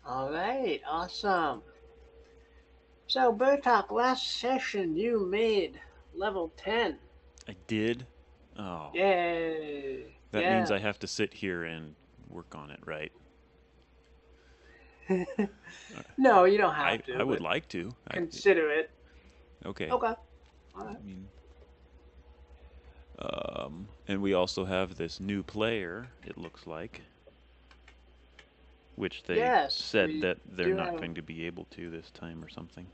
All right, awesome. So, Bertok, last session you made level 10. I did? Oh, Yay! that means Yeah. I have to sit here and work on it, right? Uh, No, you don't I have I to, would but like to. consider it. Okay. Okay. All right. I mean, and we also have this new player. It looks like, which they Yes, said we that they're do not have. going to be able to this time or something.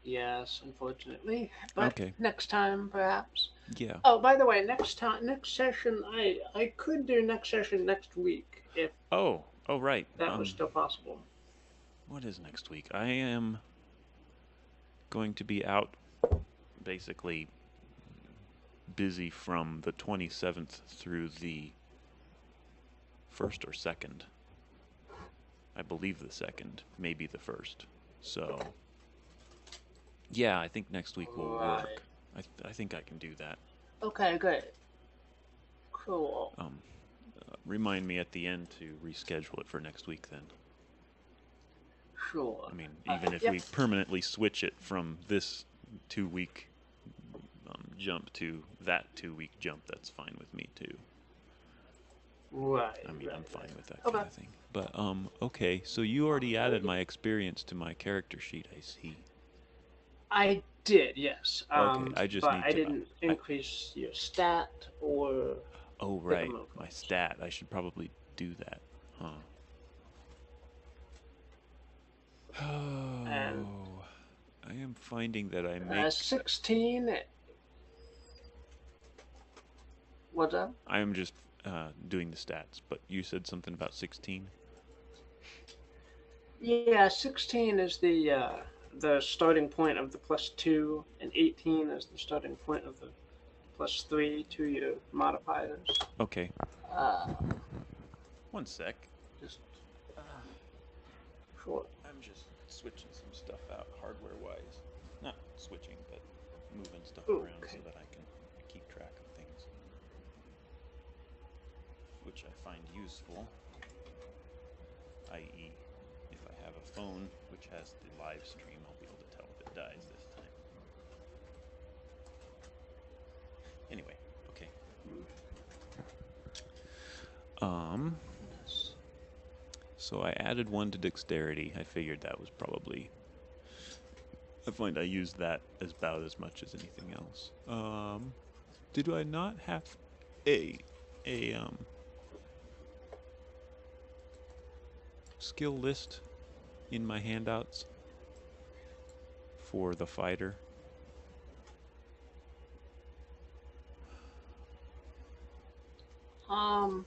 Yes, unfortunately, but Okay. next time perhaps. Yeah. Oh, by the way, next session, I could do next session next week if Oh. Oh, right. that was still possible. What is next week? I am going to be out basically busy from the 27th through the 1st or 2nd. I believe the 2nd, maybe the 1st. So, yeah, I think next week will Right. work. I think I can do that. Okay, good. Cool. Um, Remind me at the end to reschedule it for next week then. Sure. I mean, even if Yep. we permanently switch it from this 2 week jump to that 2 week jump, that's fine with me too. Right, I mean, I'm right, fine right. with that kind Okay. of thing. But okay. So you already added my experience to my character sheet. I see. I did, yes. Okay, I just But need I to. didn't I increase your stat or Oh pick a right, move my class. stat. I should probably do that, huh? And Oh, I am finding that I make. 16, what's up? I am just doing the stats, but you said something about 16. Yeah, 16 is the starting point of the +2, and 18 is the starting point of the +3 to your modifiers. Okay, Uh, one sec. just short. I'm just switching some stuff out hardware wise. Not switching, but moving stuff around so Okay. that I can keep track of things, which I find useful. I.e., if I have a phone which has the live stream, I'll be able to tell if it dies this time. Anyway, okay. Um, so I added one to dexterity. I figured that was probably. I find I use that as about as much as anything else. Did I not have a a skill list in my handouts for the fighter? I'm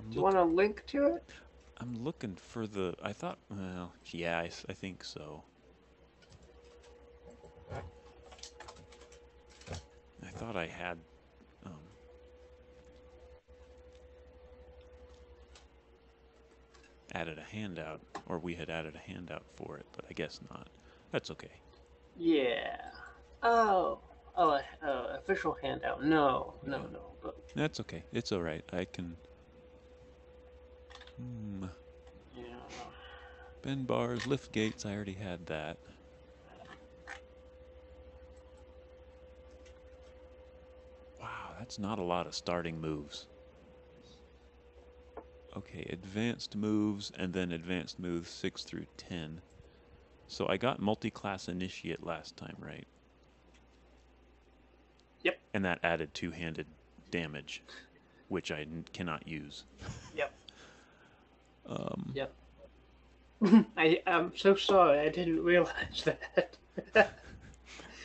Do you look want a link to it? I'm looking for the. I thought. Well, yeah, I think so. I thought I had um, added a handout, or we had added a handout for it, but I guess not. That's okay. Yeah. Oh. Oh, official handout. No, no, Yeah, no. But that's okay. It's all right. I can. Hmm. yeah. Bend bars, lift gates. I already had that. Wow, that's not a lot of starting moves. Okay, advanced moves and then advanced moves 6 through 10. So I got multi-class initiate last time, right? Yep. And that added two-handed damage, which I cannot use. Yep. Um, Yep. I'm so sorry. I didn't realize that.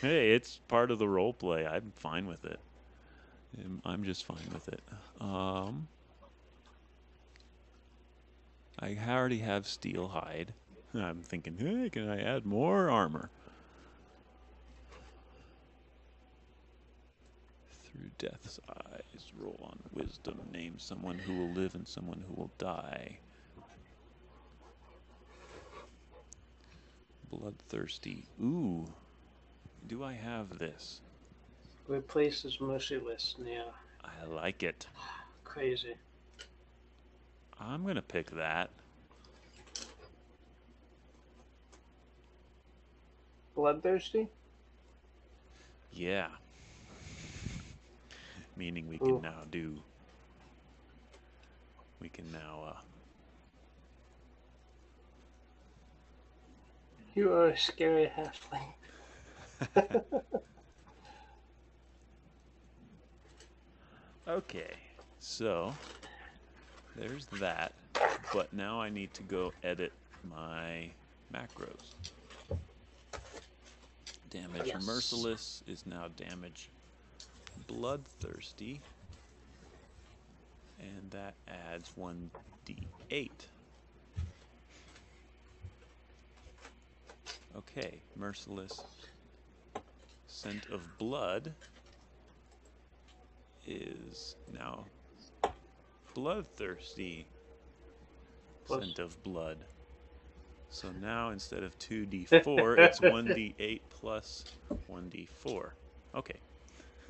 hey, it's part of the role play. I'm fine with it. I'm just fine with it. Um, I already have steel hide. I'm thinking, hey, can I add more armor? Through death's eyes, roll on wisdom, name someone who will live and someone who will die. Bloodthirsty. Ooh, do I have this? Replaces merciless. Yeah. I like it. Crazy. I'm gonna pick that. bloodthirsty? Yeah. Meaning we can Ooh. now do. We can now. You are a scary halfling. Okay, so there's that. But now I need to go edit my macros. Damage Yes. merciless is now damage bloodthirsty. And that adds 1d8. Okay, merciless scent of blood is now bloodthirsty scent of blood. So now instead of 2d4, it's 1d8 plus 1d4. Okay.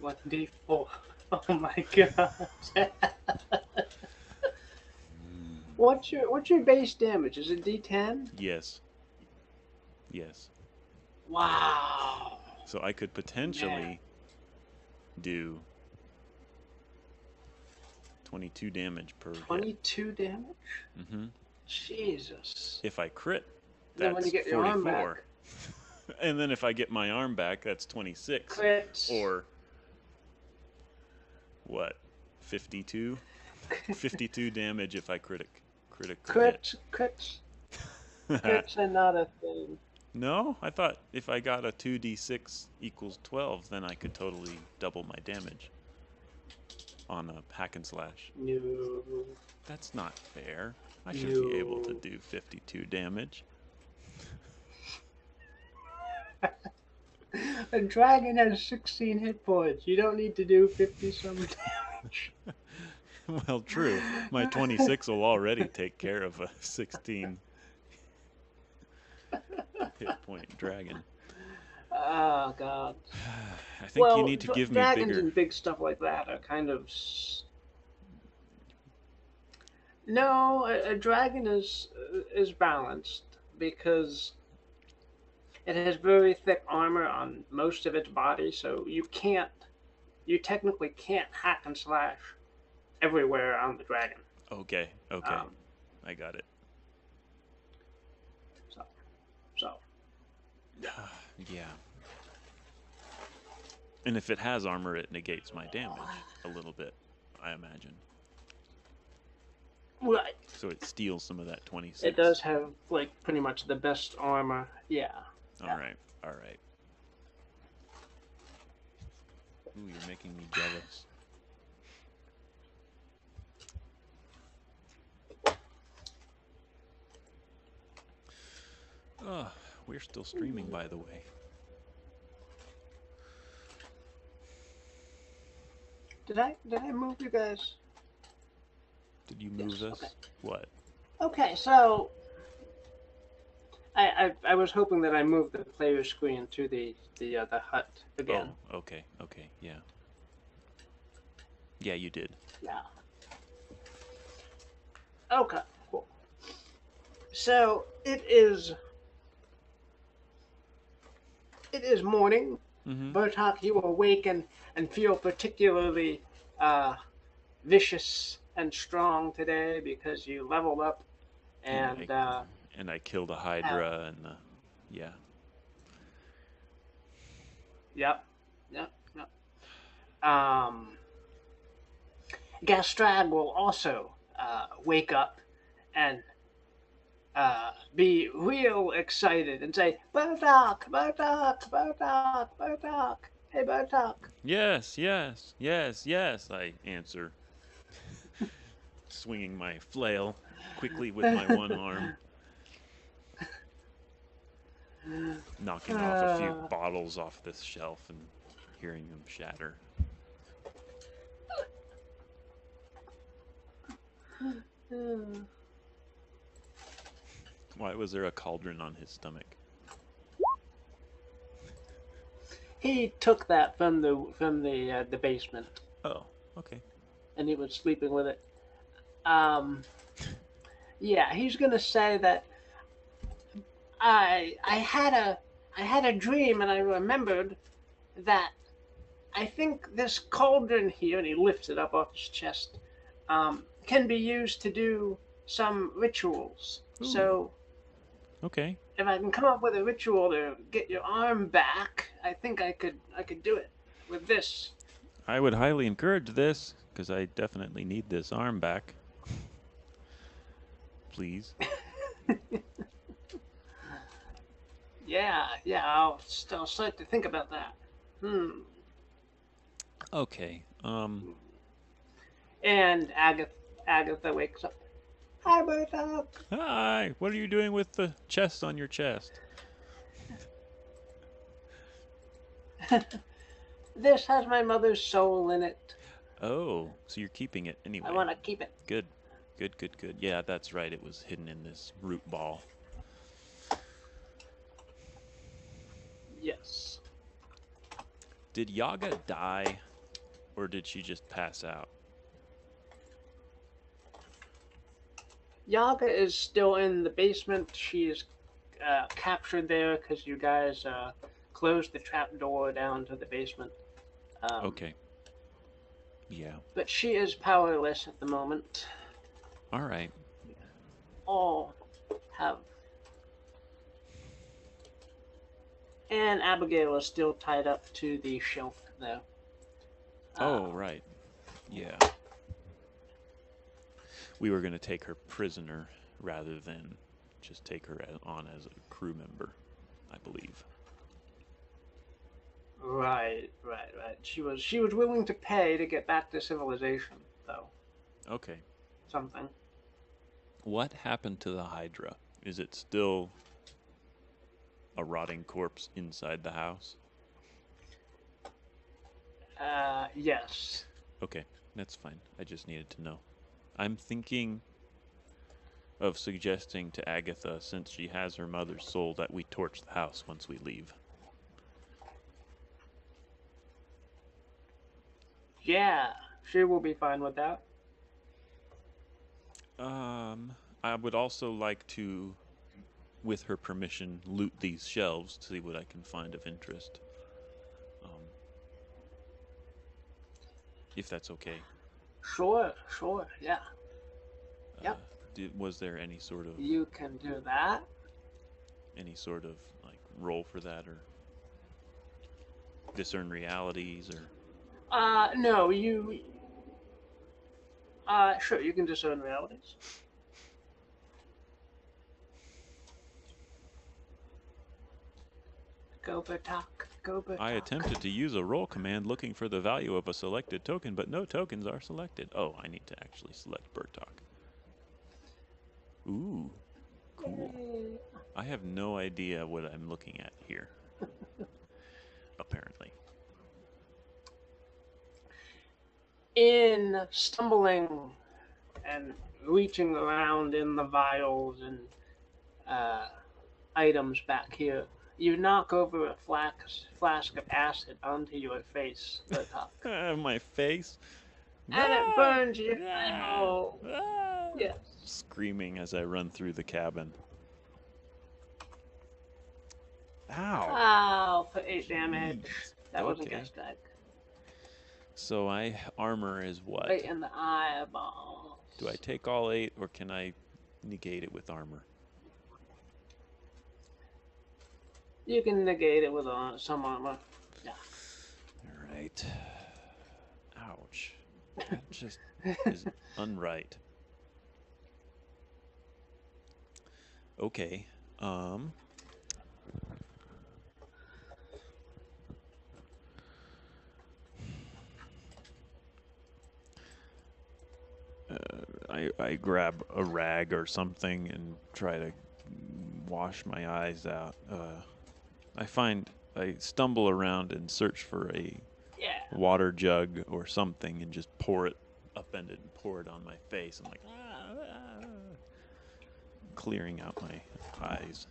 1d4. Oh my god. What's your base damage? Is it d10? Yes. Yes. Wow. So I could potentially do 22 damage per 22 damage? Mm-hmm. Jesus. If I crit, And then when you that's get your arm 44. back. And then if I get my arm back, that's 26. Crits. Or what? 52? 52 damage if I critical hit. Crits are not a thing. No, I thought if I got a 2d6 equals 12, then I could totally double my damage on a hack and slash. No. That's not fair. I should be able to do 52 damage. A dragon has 16 hit points. You don't need to do 50-some damage. Well, true. My 26 will already take care of a 16 hit point dragon. Oh, God. I think you need to give me bigger. Dragons and big stuff like that are kind of... No, a dragon is balanced because it has very thick armor on most of its body, so you technically can't hack and slash everywhere on the dragon. Okay. I got it. So. Yeah. And if it has armor, it negates my damage a little bit, I imagine. Right. So it steals some of that 26. It does have, like, pretty much the best armor. Yeah. All right. Ooh, you're making me jealous. Oh, we're still streaming, by the way. Did I move you guys? Did you move us? Okay. What? Okay, so I was hoping that I moved the player screen to the hut again. Oh, okay, yeah. Yeah, you did. Yeah. Okay, cool. So it is morning. Mm-hmm. Bertok, you awaken and feel particularly vicious and strong today because you leveled up and I killed a hydra and yeah. Yep. Gastrag will also wake up and be real excited and say, Bertok, hey Bertok. Yes, I answer, swinging my flail quickly with my one arm, knocking off a few bottles off this shelf and hearing them shatter. Why was there a cauldron on his stomach? He took that from the basement. Oh, okay. And he was sleeping with it. Yeah, he's gonna say that I I had a dream and I remembered that I think this cauldron here, and he lifts it up off his chest, can be used to do some rituals. Ooh, So okay. if I can come up with a ritual to get your arm back, I think I could do it with this. I would highly encourage this, because I definitely need this arm back. Please. Yeah, I'll start to think about that. Hmm. Okay. And Agatha wakes up. Hi, Bertok. Hi. What are you doing with the chest on your chest? This has my mother's soul in it. Oh, so you're keeping it I anyway. want to keep it. Good. Good, good, good. Yeah, that's right. It was hidden in this root ball. Yes. Did Yaga die, or did she just pass out? Yaga is still in the basement. She is captured there because you guys closed the trap door down to the basement. Okay. Yeah. But she is powerless at the moment. All right. All have. And Abigail is still tied up to the shelf, though. Oh, right. Yeah. We were going to take her prisoner rather than just take her on as a crew member, I believe. Right. She was willing to pay to get back to civilization, though. Okay. Something. What happened to the Hydra? Is it still a rotting corpse inside the house? Yes. Okay, that's fine. I just needed to know. I'm thinking of suggesting to Agatha, since she has her mother's soul, that we torch the house once we leave. Yeah, she will be fine with that. I would also like to, with her permission, loot these shelves to see what I can find of interest. Um, if that's okay. Sure, yeah. Uh, Yep, was there any sort of you can do that. like role for that, or discern realities, or No, sure, you can discern realities. Go Bertok, go I Bertok. attempted to use a roll command looking for the value of a selected token, but no tokens are selected. Oh, I need to actually select Bertok. Ooh, cool. Yay. I have no idea what I'm looking at here, apparently. In stumbling and reaching around in the vials and uh, items back here, you knock over a flask of acid onto your face, Bertok. My face. And it Ah! burns your Ah! eyeball. Ah! Yes. Screaming as I run through the cabin. Ow! Ow, for 8 damage. Jeez. That wasn't Okay. Gastrag. So armor is Right what? in the eyeballs. Do I take all 8, or can I negate it with armor? You can negate it with some armor. Yeah. All right. Ouch. That just is unright. Okay. I grab a rag or something and try to wash my eyes out. I stumble around and search for a Yeah. water jug or something and just pour it, upend it and pour it on my face. I'm like, clearing out my eyes.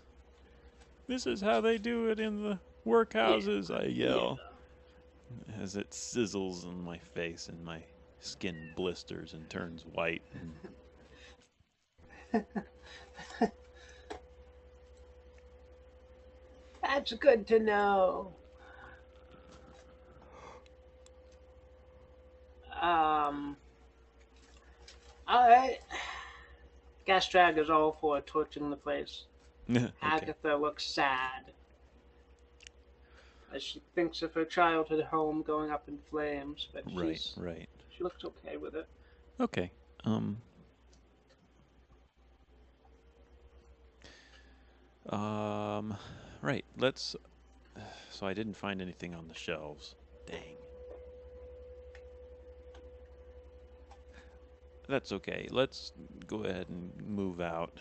This is how they do it in the workhouses, I yell, as it sizzles on my face and my skin blisters and turns white. That's good to know. Um, all right. Gastrag is all for torching the place. Okay. Agatha looks sad as she thinks of her childhood home going up in flames, but Right, right. she looks okay with it. Okay. Um, right. Let's. So I didn't find anything on the shelves. Dang. That's okay. Let's go ahead and move out.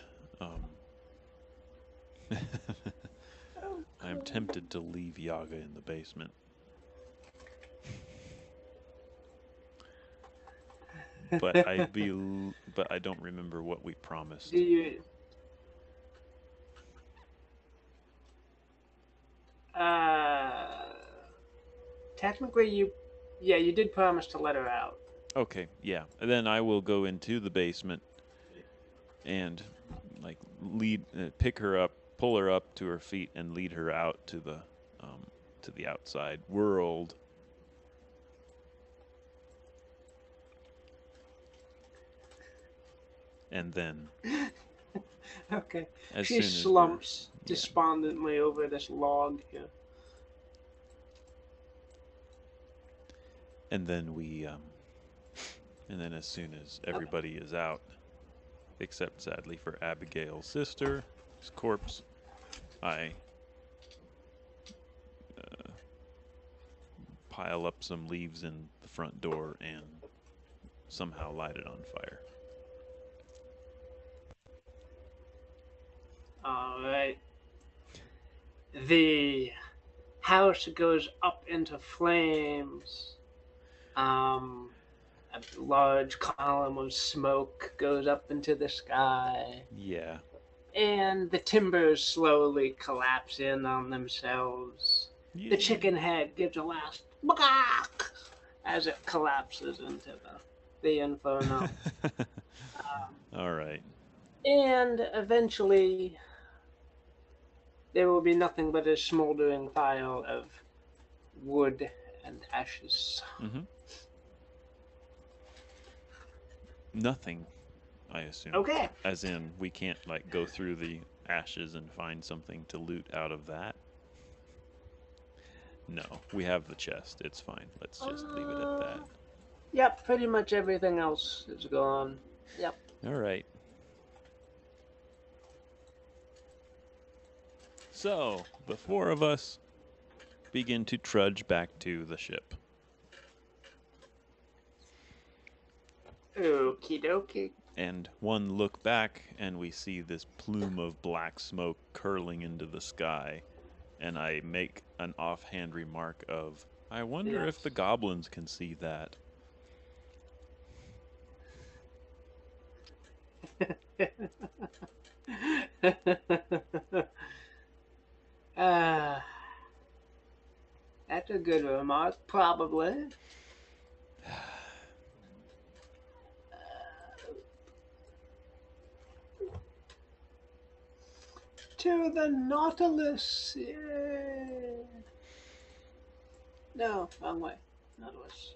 I am tempted to leave Yaga in the basement. But I don't remember what we promised. Do you? Uh, technically, yeah, you did promise to let her out. Okay, yeah. And then I will go into the basement and like pick her up, pull her up to her feet, and lead her out to the outside world. And then, Okay. as She soon as we're slumps despondently over this log here. and then and then as soon as everybody is out, except sadly for Abigail's sister's corpse, I pile up some leaves in the front door and somehow light it on fire. All right. The house goes up into flames. Um, a large column of smoke goes up into the sky, Yeah. and the timbers slowly collapse in on themselves. The Yay. chicken head gives a last "Bawk" as it collapses into the inferno. All right. And eventually, there will be nothing but a smoldering pile of wood and ashes. Mm-hmm. Nothing, I assume. Okay. As in, we can't like go through the ashes and find something to loot out of that. No, we have the chest. It's fine. Let's just leave it at that. Yep, pretty much everything else is gone. Yep. All right. So, the four of us begin to trudge back to the ship. Okie dokie. And one look back, and we see this plume of black smoke curling into the sky. And I make an offhand remark of, I wonder if the goblins can see that. uh, that's a good remark, probably. To the Nautilus. Yeah. No, wrong way. Nautilus.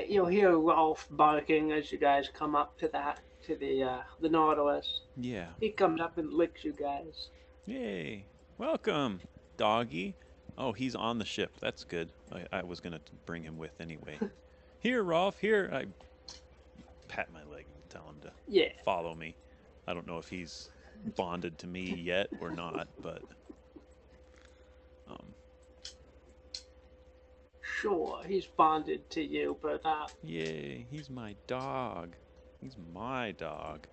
You'll hear Rolf barking as you guys come up to the Nautilus. Yeah. He comes up and licks you guys. Yay. Welcome, doggy. Oh, he's on the ship. That's good. I was going to bring him with anyway. Here, Rolf, here. I pat my leg and tell him to follow me. I don't know if he's bonded to me yet or not, but... Sure, he's bonded to you, but... Yay, he's my dog. He's my dog.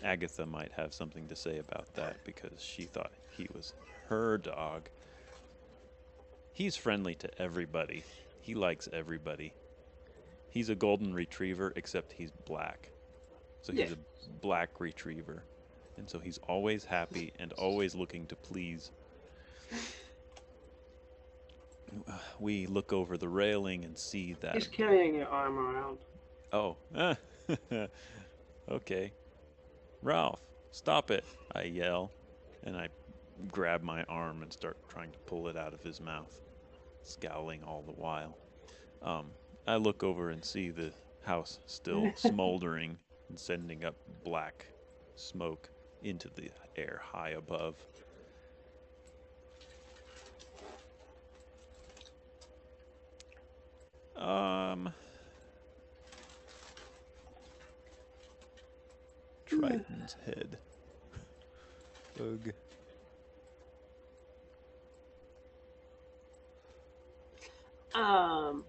Agatha might have something to say about that because she thought he was her dog. He's friendly to everybody. He likes everybody. He's a golden retriever, except he's black. So he's a black retriever. And so he's always happy and always looking to please. we look over the railing and see that. He's carrying your arm around. Oh, okay. Ralph, stop it! I yell, and I grab my arm and start trying to pull it out of his mouth, scowling all the while. Um, I look over and see the house still smoldering and sending up black smoke into the air high above. Triton's head. Ugh. Um,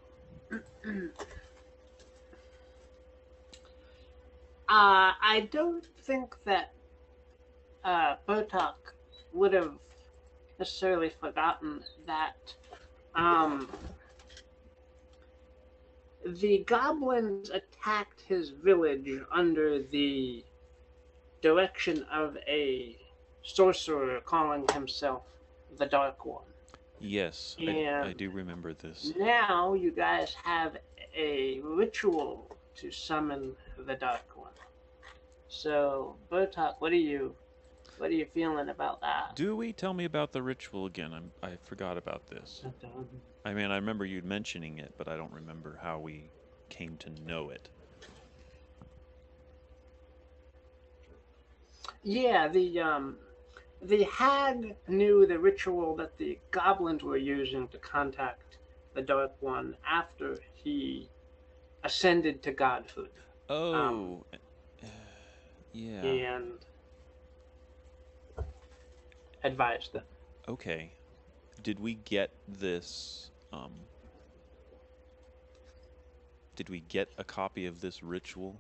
I don't think that Bertok would have necessarily forgotten that um, the goblins attacked his village under the direction of a sorcerer calling himself the Dark One. Yes, I And do remember this. now you guys have a ritual to summon the Dark One. So, Bertok, what are you feeling about that? Do we tell me about the ritual again? I forgot about this. I mean, I remember you mentioning it, but I don't remember how we came to know it. Yeah, the hag knew the ritual that the goblins were using to contact the Dark One after he ascended to godhood. Oh, yeah. And advised them. Okay. Did we get this? Did we get a copy of this ritual?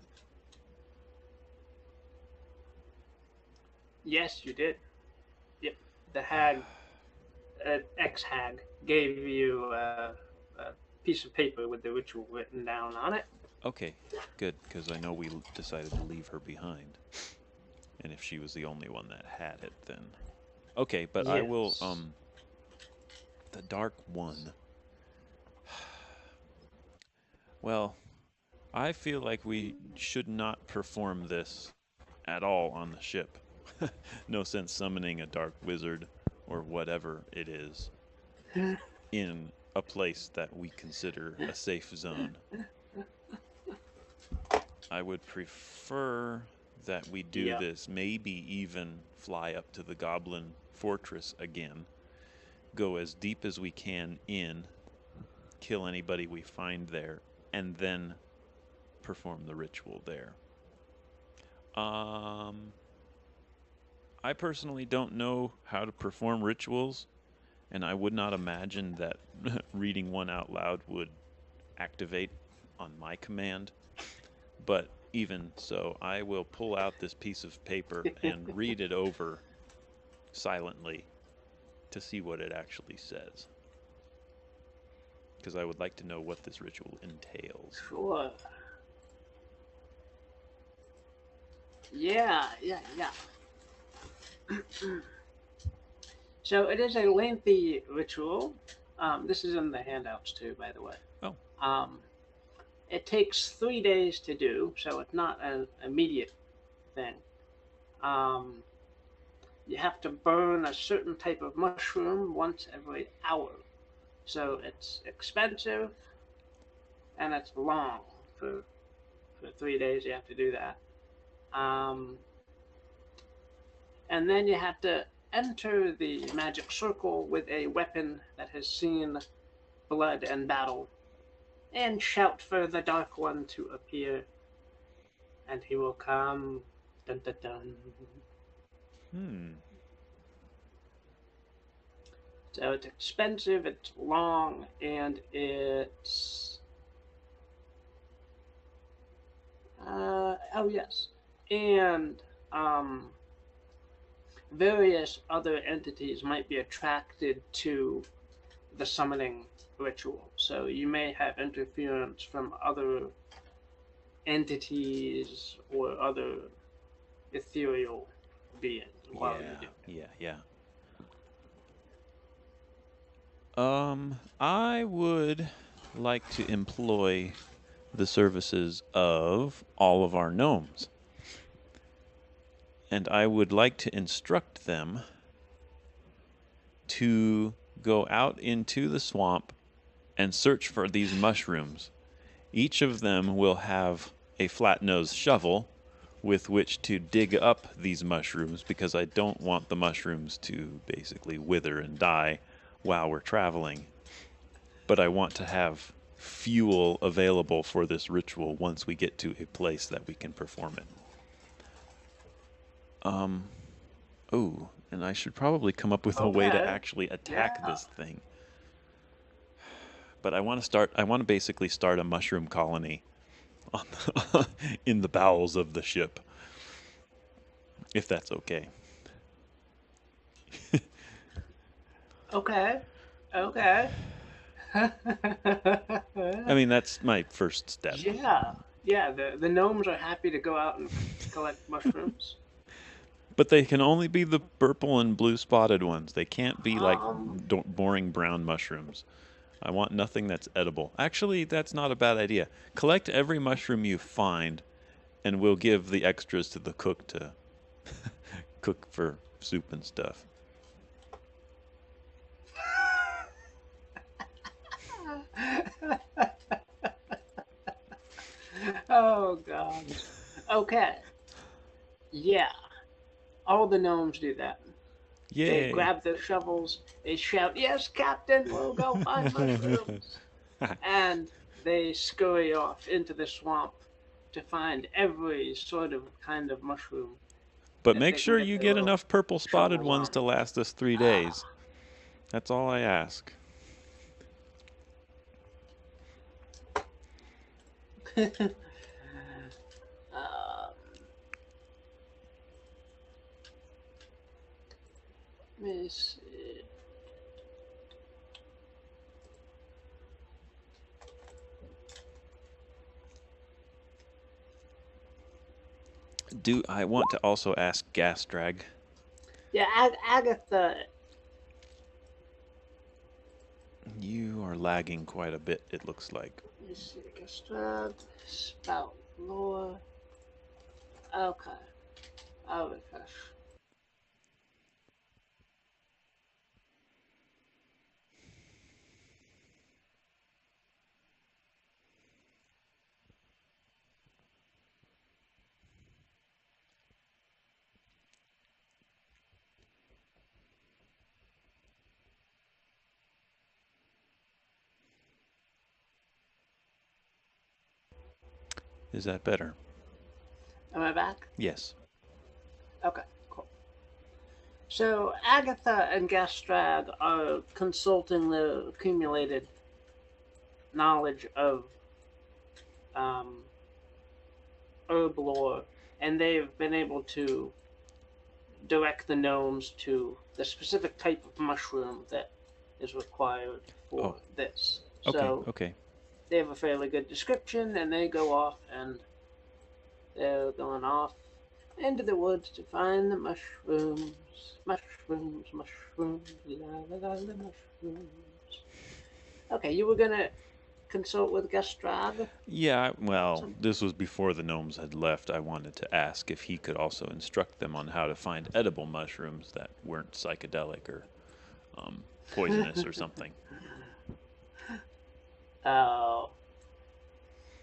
Yes, you did. Yep. The hag, ex-hag, gave you a piece of paper with the ritual written down on it. Okay, good, because I know we decided to leave her behind. And if she was the only one that had it, then... Okay, but yes. I will, the Dark One. Well, I feel like we should not perform this at all on the ship. No sense summoning a dark wizard or whatever it is in a place that we consider a safe zone. I would prefer that we do this, maybe even fly up to the goblin fortress again, go as deep as we can in, kill anybody we find there, and then perform the ritual there. I personally don't know how to perform rituals, and I would not imagine that reading one out loud would activate on my command. But even so, I will pull out this piece of paper and read it over silently to see what it actually says. Because I would like to know what this ritual entails. Sure. Yeah. So it is a lengthy ritual. This is in the handouts too, by the way. Oh. It takes 3 days to do, so it's not an immediate thing. You have to burn a certain type of mushroom once every hour. So it's expensive and it's long. For 3 days you have to do that. And then you have to enter the magic circle with a weapon that has seen blood and battle, and shout for the Dark One to appear, and he will come. Dun dun dun. So it's expensive, it's long, and it's... oh yes. And, various other entities might be attracted to the summoning ritual. So you may have interference from other entities or other ethereal beings while you do it. Yeah. I would like to employ the services of all of our gnomes. And I would like to instruct them to go out into the swamp and search for these mushrooms. Each of them will have a flat-nosed shovel with which to dig up these mushrooms because I don't want the mushrooms to basically wither and die while we're traveling. But I want to have fuel available for this ritual once we get to a place that we can perform it. Oh, and I should probably come up with a way to Okay. actually attack Yeah. this thing. But I want to basically start a mushroom colony on in the bowels of the ship, if that's okay. Okay. Okay. I mean, that's my first step. Yeah. Yeah. The gnomes are happy to go out and collect mushrooms. But they can only be the purple and blue spotted ones. They can't be like Um. boring brown mushrooms. I want nothing that's edible. Actually, that's not a bad idea. Collect every mushroom you find, and we'll give the extras to the cook to cook for soup and stuff. Oh God. Okay. Yeah. All the gnomes do that. They Yay! grab their shovels. They shout, "Yes, Captain, we'll go find mushrooms." And they scurry off into the swamp to find every sort of kind of mushroom But that make they can sure get you their get little enough purple spotted shovels ones on. to last us 3 days. Ah. That's all I ask. um, let me see. Do I want to also ask Gastrag? Yeah, Agatha. You are lagging quite a bit, it looks like. Let me see. Gastrag, spout, lore. Okay, I'll refresh. Is that better? Am I back? Yes. Okay, cool. So Agatha and Gastrag are consulting the accumulated knowledge of um, herb lore, and they've been able to direct the gnomes to the specific type of mushroom that is required Oh, for this. okay, So okay. they have a fairly good description, and they go off, and they're going off into the woods to find the mushrooms. Mushrooms, mushrooms, la la la la, mushrooms. Okay, you were gonna consult with Gastrag? Yeah, well, this was before the gnomes had left. I wanted to ask if he could also instruct them on how to find edible mushrooms that weren't psychedelic or poisonous or something. Oh,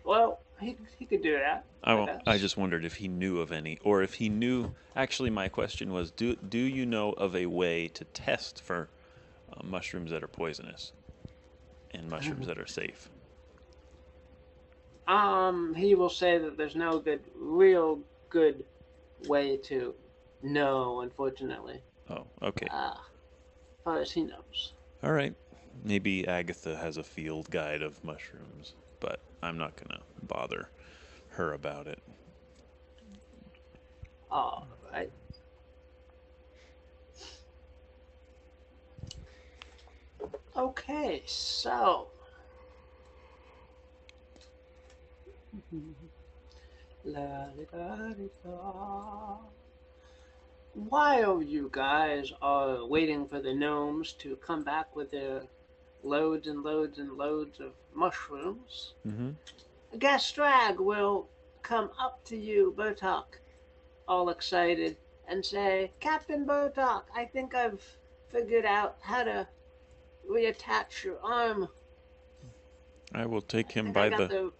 well, he could do that, I I guess. just wondered if he knew of any, or if he knew. Actually, my question was, do you know of a way to test for mushrooms that are poisonous and mushrooms that are safe? He will say that there's no real good way to know, unfortunately. Oh, okay. As far as he knows. All right. Maybe Agatha has a field guide of mushrooms, but I'm not going to bother her about it. All right. Okay, so. La, da, da. While you guys are waiting for the gnomes to come back with their loads and loads and loads of mushrooms, Mm-hmm. Gastrag will come up to you, Bertok, all excited, and say, Captain Bertok, I think I've figured out how to reattach your arm. I will take I him think I by got the the.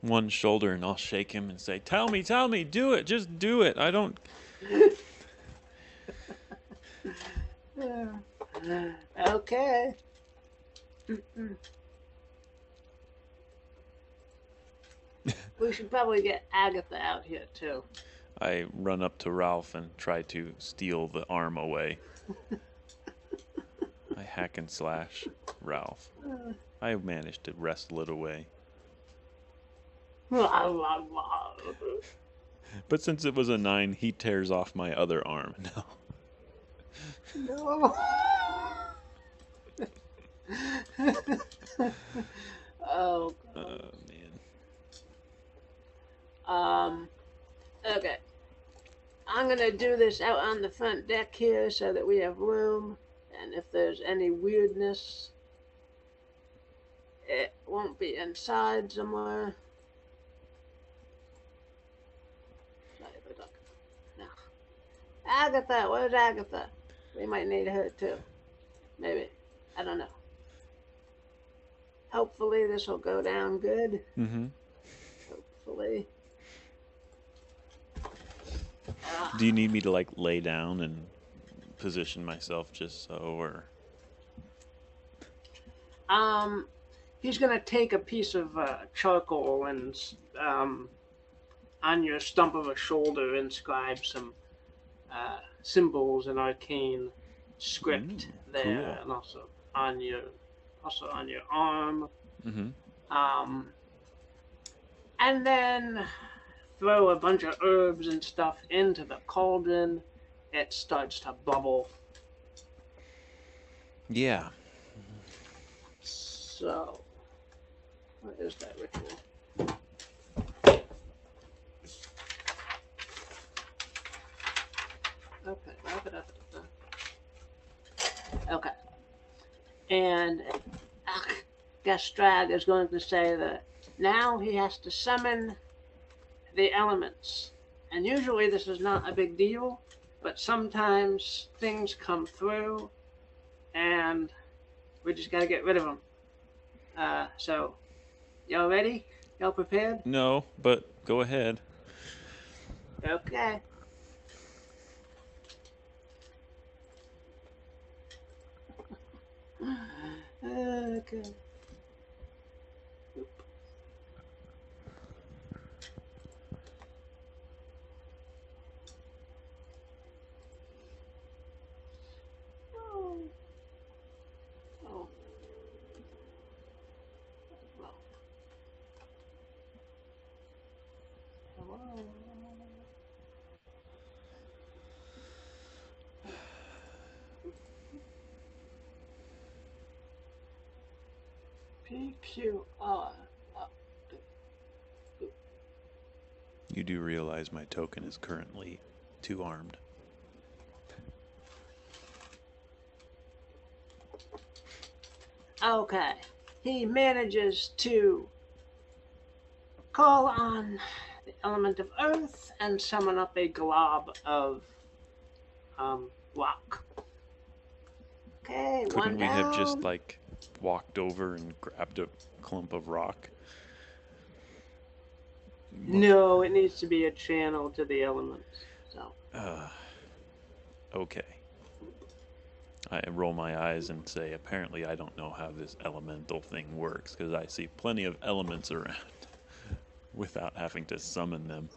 one shoulder and I'll shake him and say, tell me, do it, just do it. I don't. Okay. We should probably get Agatha out here, too. I run up to Ralph and try to steal the arm away. I hack and slash Ralph. I managed to wrestle it away. But since it was a 9, he tears off my other arm now. No. Oh, God. Man. Okay. I'm gonna do this out on the front deck here so that we have room, and if there's any weirdness, it won't be inside somewhere. Sorry, Bertok. No. Agatha, where's Agatha? We might need her too. Maybe. I don't know. Hopefully this will go down good. Mm-hmm. Hopefully. Do you need me to, like, lay down and position myself just so, or? He's gonna take a piece of charcoal and on your stump of a shoulder inscribe some symbols and arcane script there, cool. and also on your arm. Mm-hmm. And then throw a bunch of herbs and stuff into the cauldron. It starts to bubble. Yeah. So, what is that ritual? Okay, okay. And Gastrag is going to say that now he has to summon the elements. And usually this is not a big deal, but sometimes things come through and we just gotta get rid of them. So, y'all ready? Y'all prepared? No, but go ahead. Okay. Okay. Oh. Oh. Well. Hello. PQR. You do realize my token is currently 2-armed. Okay. He manages to call on the element of earth and summon up a glob of rock. Okay, Couldn't one we down. have just, like, walked over and grabbed a clump of rock? No, it needs to be a channel to the elements. So. Okay. I roll my eyes and say, apparently I don't know how this elemental thing works, because I see plenty of elements around without having to summon them.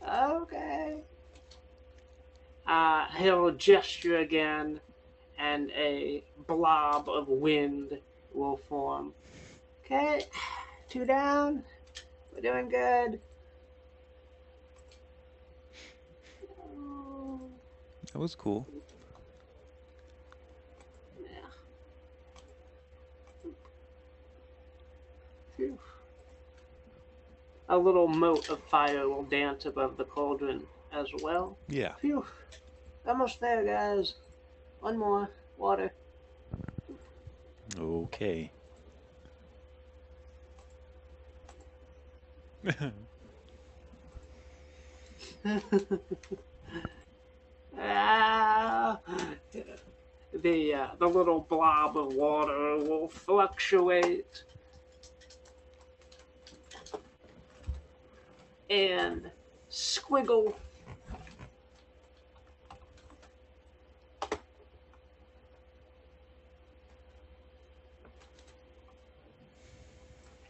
Okay. He'll gesture again, and a blob of wind will form. Okay, 2 down. We're doing good. That was cool. Yeah. Phew. A little mote of fire will dance above the cauldron as well. Yeah. Phew. Almost there, guys. One more. Water. Okay. Ah, the little blob of water will fluctuate and squiggle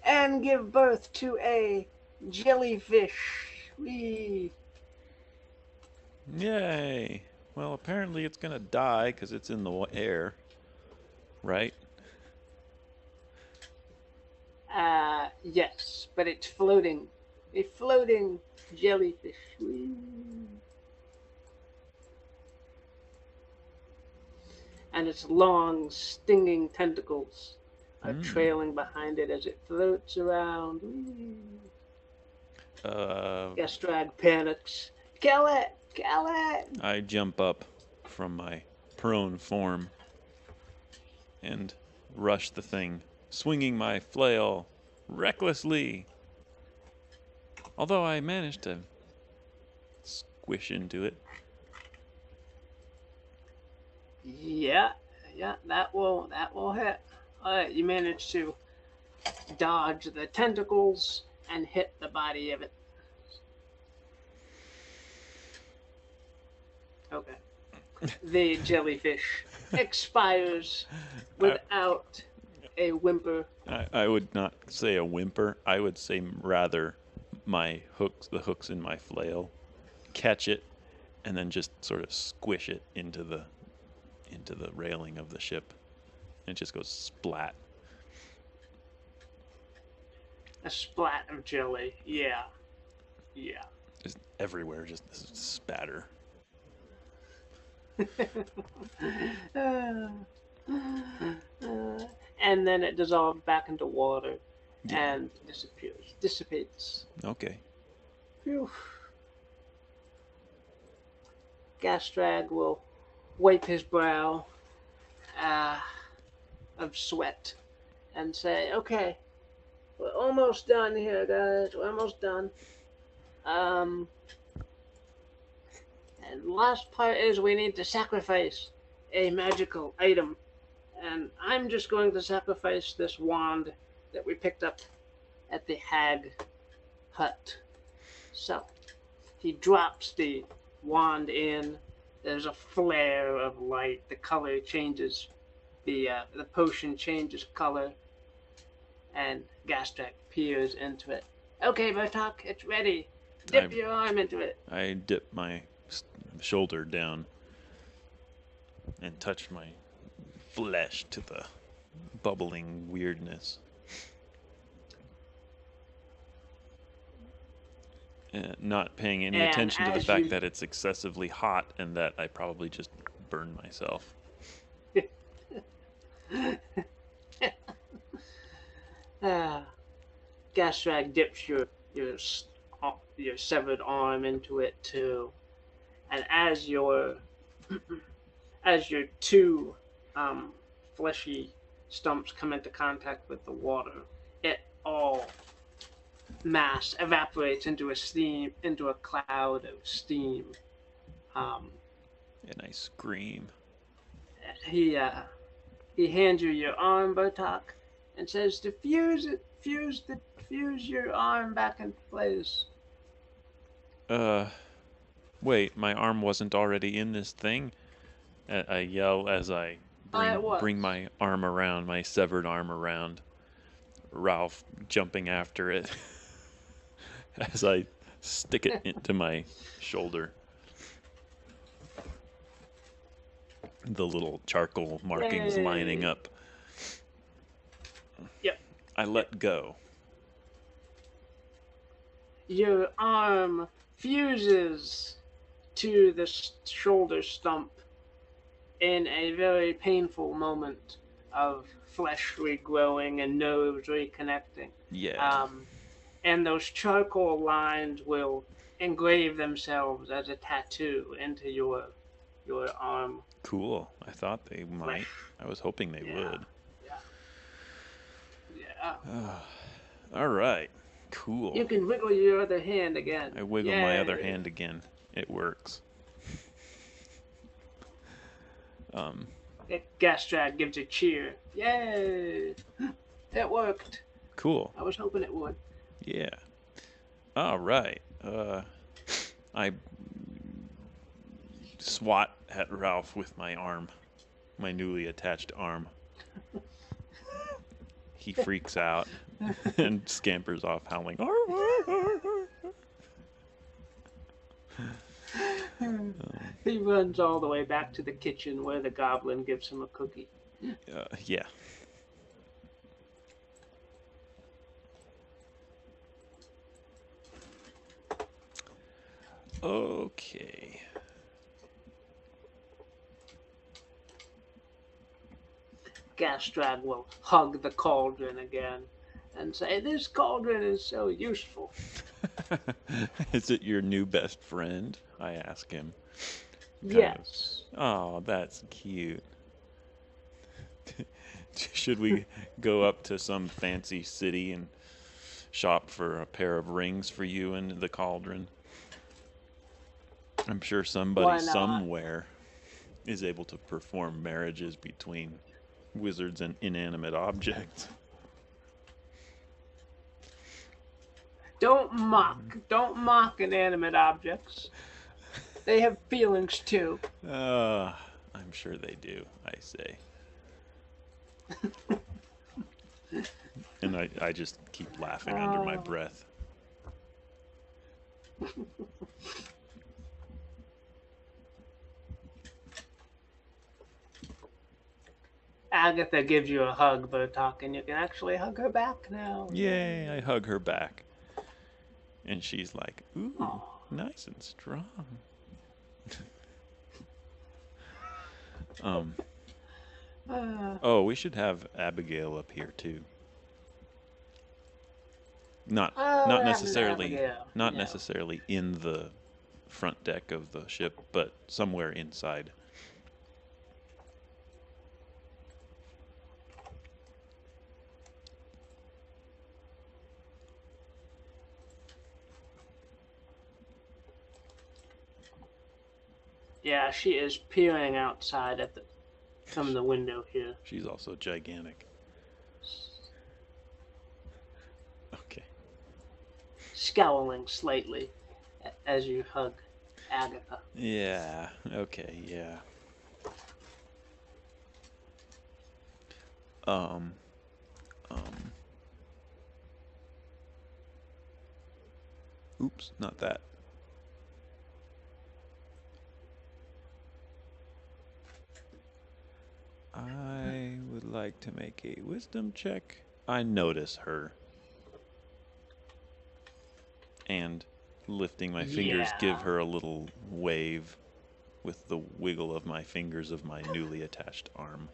and give birth to a jellyfish. Whee! Yay! Well, apparently it's gonna die because it's in the air, right? Yes, but it's floating. A floating jellyfish. Whee! And its long, stinging tentacles are trailing behind it as it floats around. Whee! Gastrag panics. Kill it! Kill it! I jump up from my prone form and rush the thing, swinging my flail recklessly. Although I managed to squish into it. Yeah, that will hit. Alright, you managed to dodge the tentacles and hit the body of it. Okay. The jellyfish expires without a whimper. I would not say a whimper. I would say rather the hooks in my flail, catch it, and then just sort of squish it into the railing of the ship. And it just goes splat. A splat of jelly. Yeah. Just everywhere, just spatter. And then it dissolves back into water and dissipates. Okay. Phew. Gastrag will wipe his brow of sweat and say, okay, we're almost done here, guys. We're almost done. And the last part is we need to sacrifice a magical item. And I'm just going to sacrifice this wand that we picked up at the hag hut. So, he drops the wand in. There's a flare of light. The color changes. The potion changes color. And Gastrag peers into it. Okay, Bertok, it's ready. Dip your arm into it. I dip my shoulder down and touch my flesh to the bubbling weirdness. Not paying any attention to the fact that it's excessively hot and that I probably just burned myself. Gastrag dips your severed arm into it too, and as your two fleshy stumps come into contact with the water, it all mass evaporates into a cloud of steam. And I scream. He hands you your arm, Bertok, and says to fuse your arm back into place. Wait, my arm wasn't already in this thing? I yell as I bring my arm around, my severed arm around. Ralph jumping after it as I stick it into my shoulder. The little charcoal markings lining up. Yep. I let go. Your arm fuses to the shoulder stump in a very painful moment of flesh regrowing and nerves reconnecting. Yeah. And those charcoal lines will engrave themselves as a tattoo into your your arm Cool. I thought they might. flesh. I was hoping they Yeah, would. yeah, yeah. All right. Cool. You can wiggle your other hand again. I wiggled my other Yay! hand again. It works. Um, Gastrag gives a cheer. Yay! It worked. cool. I was hoping it would. Yeah. All right. I swat at Ralph with my arm, my newly attached arm. He freaks out and scampers off, howling. He runs all the way back to the kitchen where the goblin gives him a cookie. Yeah. Okay. Gastrag will hug the cauldron again and say, "This cauldron is so useful." Is it your new best friend? I ask him. Yes. Oh, that's cute. Should we go up to some fancy city and shop for a pair of rings for you and the cauldron? I'm sure somebody somewhere is able to perform marriages between wizards and inanimate objects. Don't mock inanimate objects. They have feelings too. I'm sure they do, I say. And I just keep laughing under my breath. Agatha gives you a hug, Bertok, and you can actually hug her back now. Yay, I hug her back. And she's like, ooh, Aww. nice and strong. Oh, we should have Abigail up here too. Not necessarily necessarily in the front deck of the ship, but somewhere inside. Yeah, she is peering outside from the window here. She's also gigantic. Okay. Scowling slightly as you hug Agatha. Yeah, okay, yeah. Oops, not that. I would like to make a wisdom check. I notice her. And lifting my fingers, give her a little wave with the wiggle of my fingers of my newly attached arm.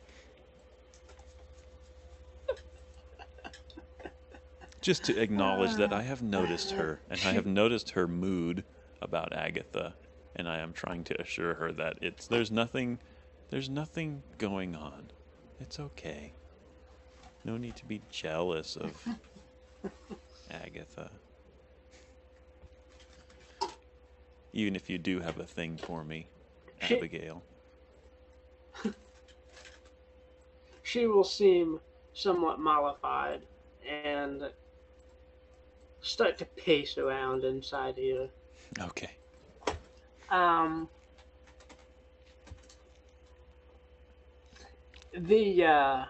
Just to acknowledge that I have noticed her, and I have noticed her mood about Agatha, and I am trying to assure her that there's nothing going on. It's okay. No need to be jealous of Agatha. Even if you do have a thing for me, Abigail. She will seem somewhat mollified and start to pace around inside here. Okay. The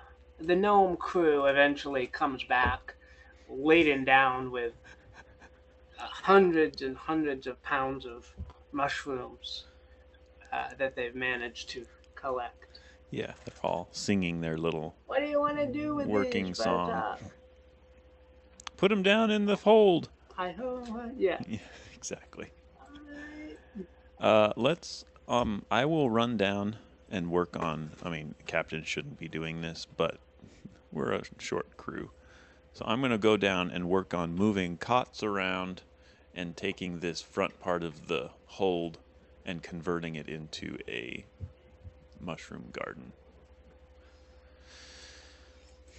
gnome crew eventually comes back, laden down with hundreds and hundreds of pounds of mushrooms that they've managed to collect. Yeah, they're all singing their little What do you want to do with working these, song. Bertok? Put them down in the fold. Yeah. Yeah, exactly. Let's. I will run down and work on. I mean, captain shouldn't be doing this, but we're a short crew, so I'm gonna go down and work on moving cots around and taking this front part of the hold and converting it into a mushroom garden.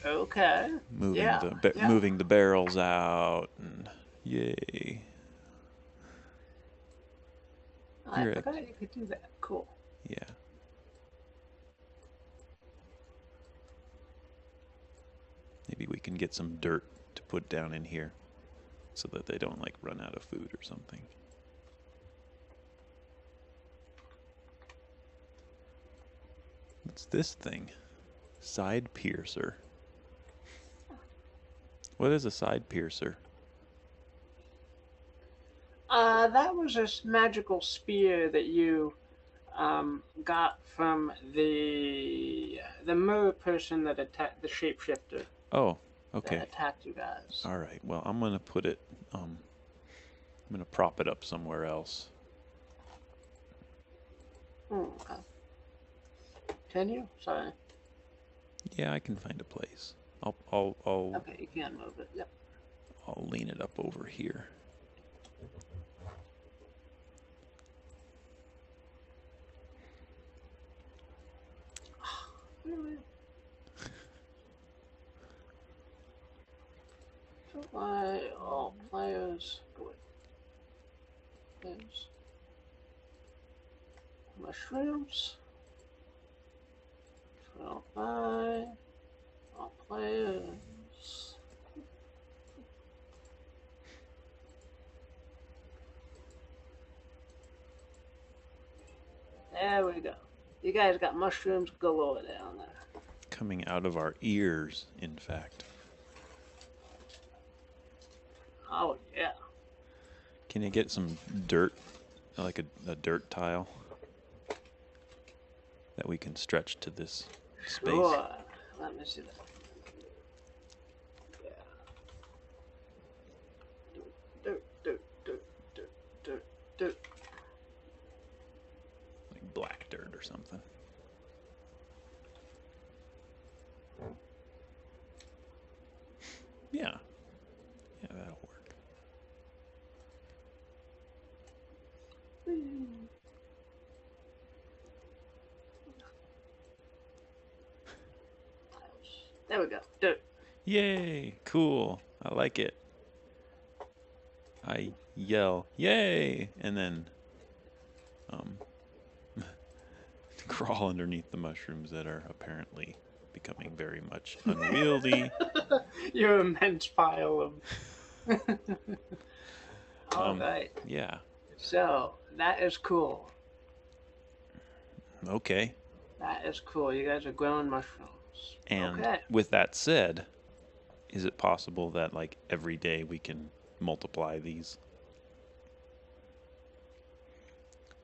Okay. Moving Yeah. the Yeah. moving the barrels out, and yay! I forgot you could do that. Cool. Yeah. Maybe we can get some dirt to put down in here, so that they don't like run out of food or something. What's this thing? Side piercer. What is a side piercer? That was a magical spear that you got from the mirror person that attacked the shapeshifter Oh, that okay. attacked you guys. All right. Well, I'm gonna put it. I'm gonna prop it up somewhere else. Okay. Can you? Sorry. Yeah, I can find a place. I'll Okay, you can move it. Yep. I'll lean it up over here. Really? So why all players go with mushrooms? So by all players. There we go. You guys got mushrooms galore down there. Coming out of our ears, in fact. Oh, yeah. Can you get some dirt, like a dirt tile, that we can stretch to this space? Sure. Let me see that. Yeah. Dirt. Like black dirt or something. Yeah. Yeah, that'll work. There we go. Dirt. Yay! Cool. I like it. I yell, yay! And then crawl underneath the mushrooms that are apparently becoming very much unwieldy. Your immense pile of. All right. Yeah. So, that is cool. Okay. That is cool. You guys are growing mushrooms. And okay. With that said, is it possible that like every day we can multiply these?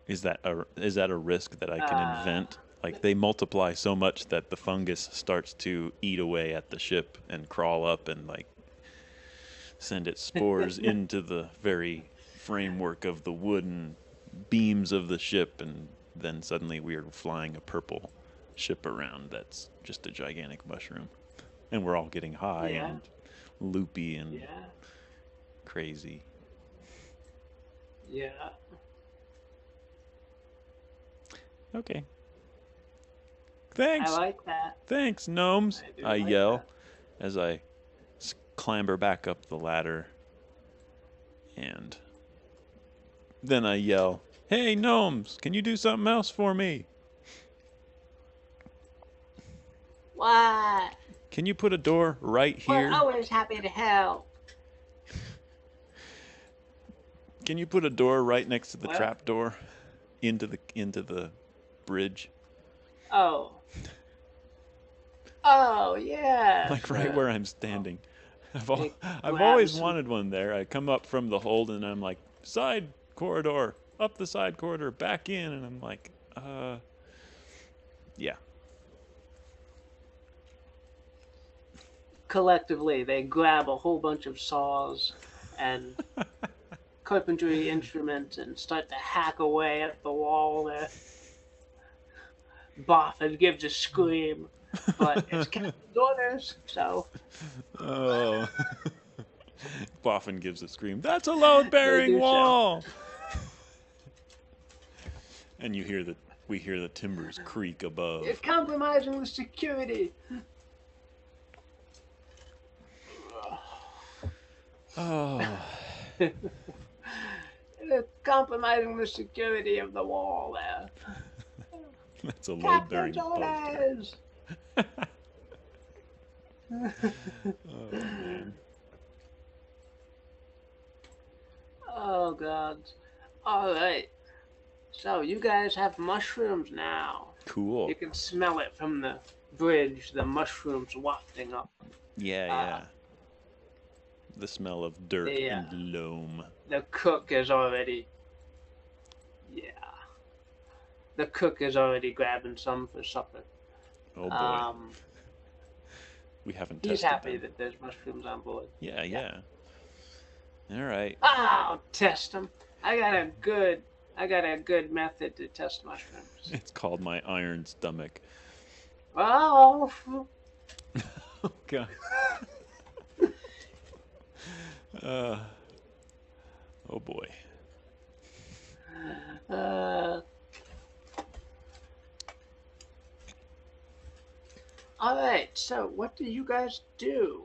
Is that a risk that I can invent? Like they multiply so much that the fungus starts to eat away at the ship and crawl up and like send its spores into the very framework of the wooden beams of the ship, and then suddenly we are flying a purple ship around that's just a gigantic mushroom, and we're all getting high and loopy and crazy. Yeah. Okay. Thanks. I like that. Thanks, gnomes. I like yell as I clamber back up the ladder, and then I yell, "Hey, gnomes! Can you do something else for me? What? Can you put a door right here? We're always happy to help. Can you put a door right next to the trap door into the bridge? Oh. Oh, yeah. Like right where I'm standing. I've always wanted one there. I come up from the hold and I'm like, side corridor, up the side corridor, back in, and I'm like, yeah. Collectively, they grab a whole bunch of saws and carpentry instruments and start to hack away at the wall there. Boffin gives a scream, but it's Captain's orders, so. Oh. Boffin gives a scream. That's a load-bearing wall! And we hear the timbers creak You're above. compromising the security. Oh, You're compromising the security of the wall there. that's a Captain's load-bearing poster. orders. Oh man. Oh God. All right. So you guys have mushrooms now. Cool. You can smell it from the bridge. The mushrooms wafting up. Yeah, yeah. The smell of dirt and loam. The cook is already. Yeah. The cook is already grabbing some for supper. Oh boy. We haven't tested He's happy them. that there's mushrooms on board. Yeah, yeah. All right. I'll test them. I got a good method to test mushrooms. It's called my iron stomach. Oh. Oh god. Oh boy. All right. So, what do you guys do?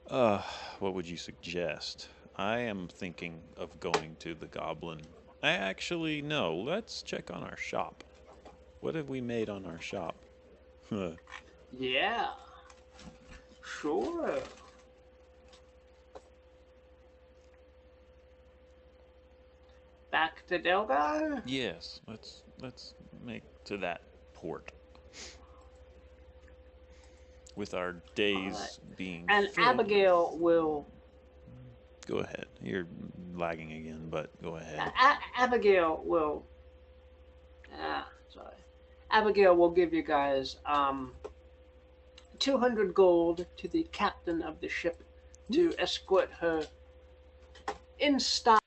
What would you suggest? I am thinking of going to the goblin. No, let's check on our shop. What have we made on our shop? Yeah. Sure. Back to Delgar? Yes, let's make to that port. With our days being and filled Abigail will. Go ahead. You're lagging again, but go ahead. Abigail will. Sorry. Abigail will give you guys 200 gold to the captain of the ship to escort her in style.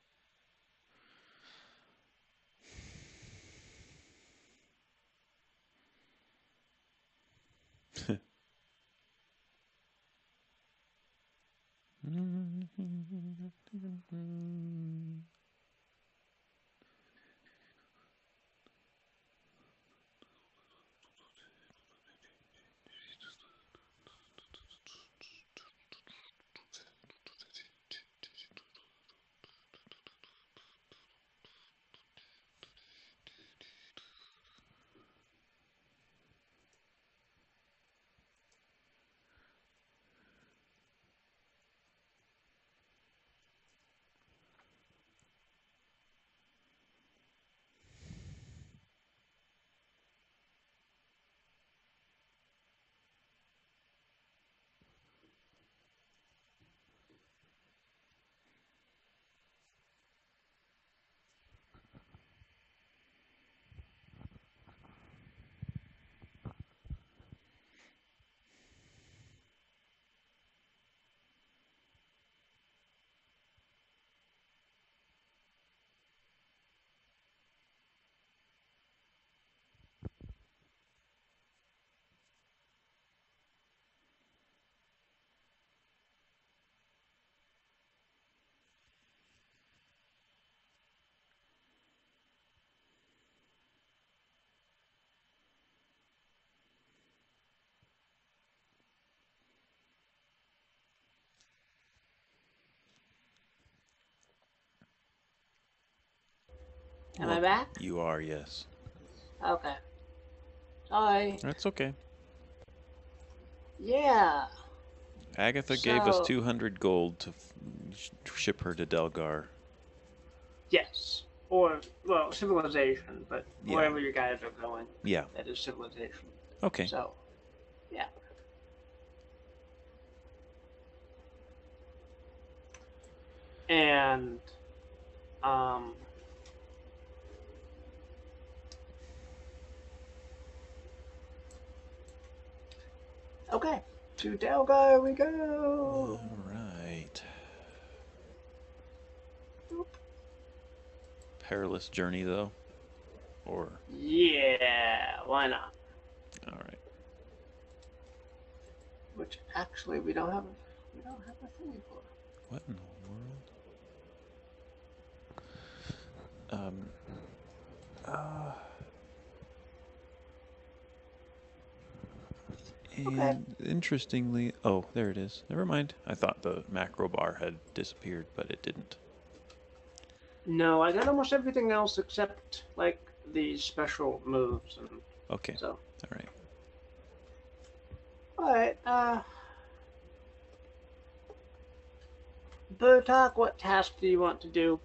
Am I back? You are, yes. Okay. Sorry. That's okay. Yeah. Agatha gave us 200 gold to ship her to Delgar. Yes. Or, well, civilization, but wherever you guys are going. Yeah. That is civilization. Okay. So, yeah. And, okay. To Delgar we go. All right. Oop. Perilous journey, though? Or? Yeah, why not? All right. Which, actually, we don't have a thing for. What in the world? Okay. And interestingly, oh, there it is. Never mind. I thought the macro bar had disappeared, but it didn't. No, I got almost everything else except like these special moves, and Okay. so. All right. All right. Bertok, what task do you want to do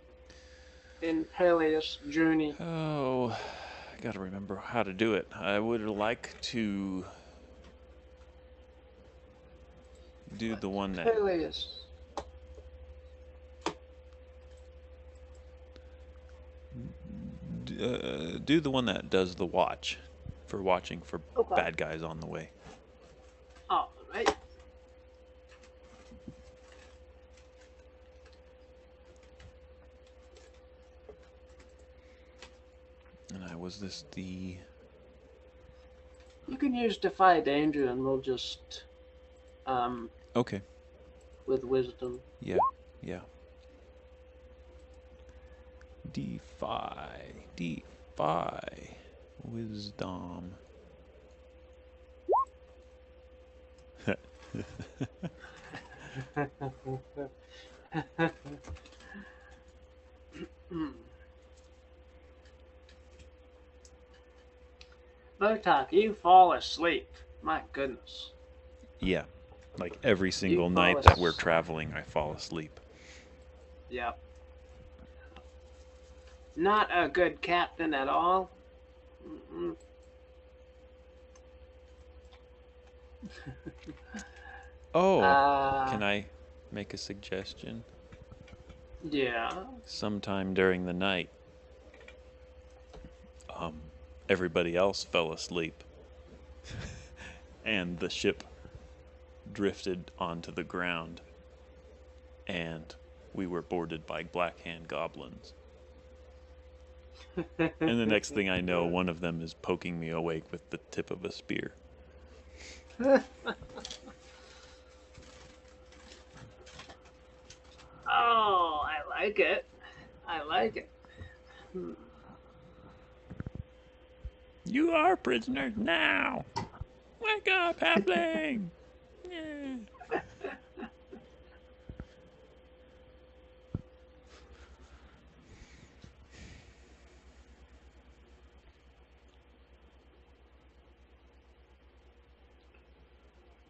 in Peleus' journey? Oh, I gotta remember how to do it. I would like to do the one that Peleus. do the one that does the watch for watching for Okay. bad guys on the way. All right. And I was this the You can use Defy Danger, and we'll just okay. with Wisdom. Yeah. Yeah. Defy wisdom. Bertok, you fall asleep. My goodness. Yeah. Like every You single fall night that we're asleep. traveling, I fall asleep. Yep. Not a good captain at all. Mm-mm. Oh, uh, can I make a suggestion? yeah. Sometime during the night, um, everybody else fell asleep, and the ship drifted onto the ground, and we were boarded by black-hand goblins. And the next thing I know, one of them is poking me awake with the tip of a spear. Oh, I like it. I like it. You are prisoners now! Wake up, halfling! Yeah.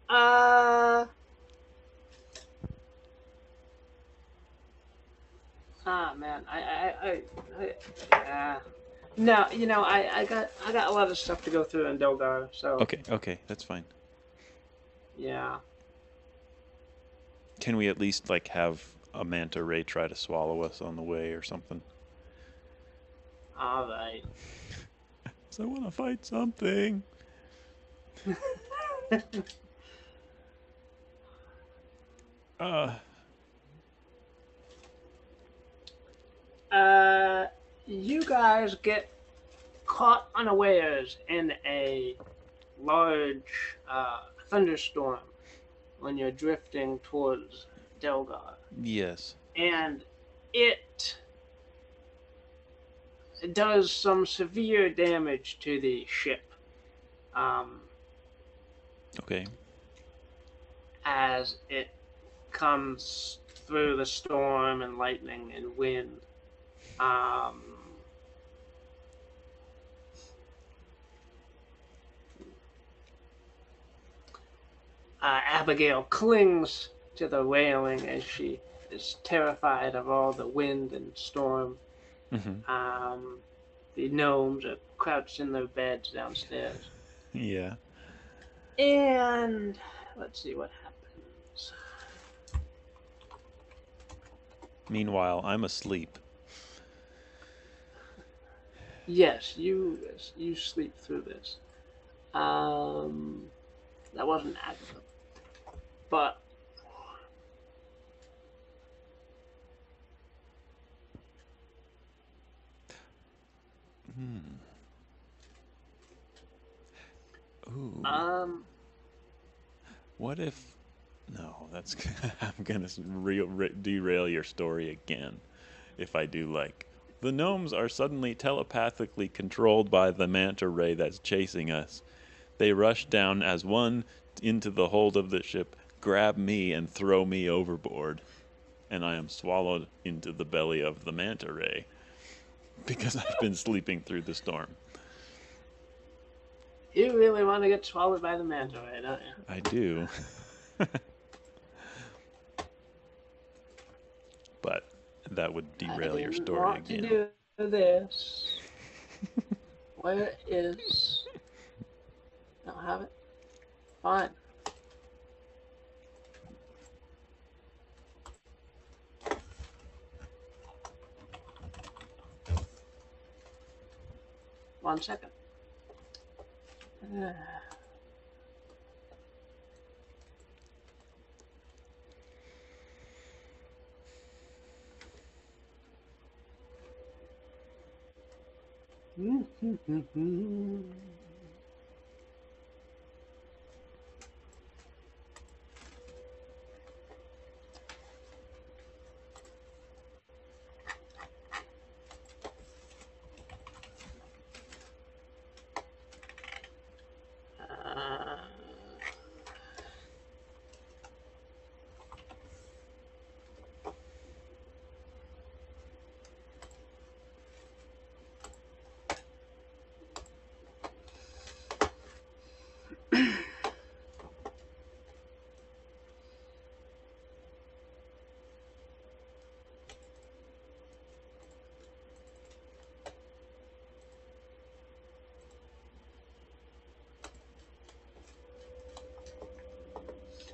Uh. Ah, man. No, I got a lot of stuff to go through in Delgar, so Okay, that's fine. yeah. Can we at least, like, have a manta ray try to swallow us on the way or something? All right. So I want to fight something. Uh, You guys get caught unawares in a large thunderstorm when you're drifting towards Delgar, yes. and it does some severe damage to the ship. Um, Okay. as it comes through the storm and lightning and wind. Um, Abigail clings to the railing as she is terrified of all the wind and storm. Mm-hmm. The gnomes are crouched in their beds downstairs. Yeah. And let's see what happens. Meanwhile, I'm asleep. Yes, you sleep through this. That wasn't Agatha, but Ooh. What if? No, that's. I'm gonna derail your story again if I do like The gnomes are suddenly telepathically controlled by the manta ray that's chasing us. They rush down as one into the hold of the ship, grab me, and throw me overboard. And I am swallowed into the belly of the manta ray because I've been sleeping through the storm. You really want to get swallowed by the manta ray, don't you? I do. But that would derail your story again. I didn't want to do this. Where is... Don't have it? Fine. One second.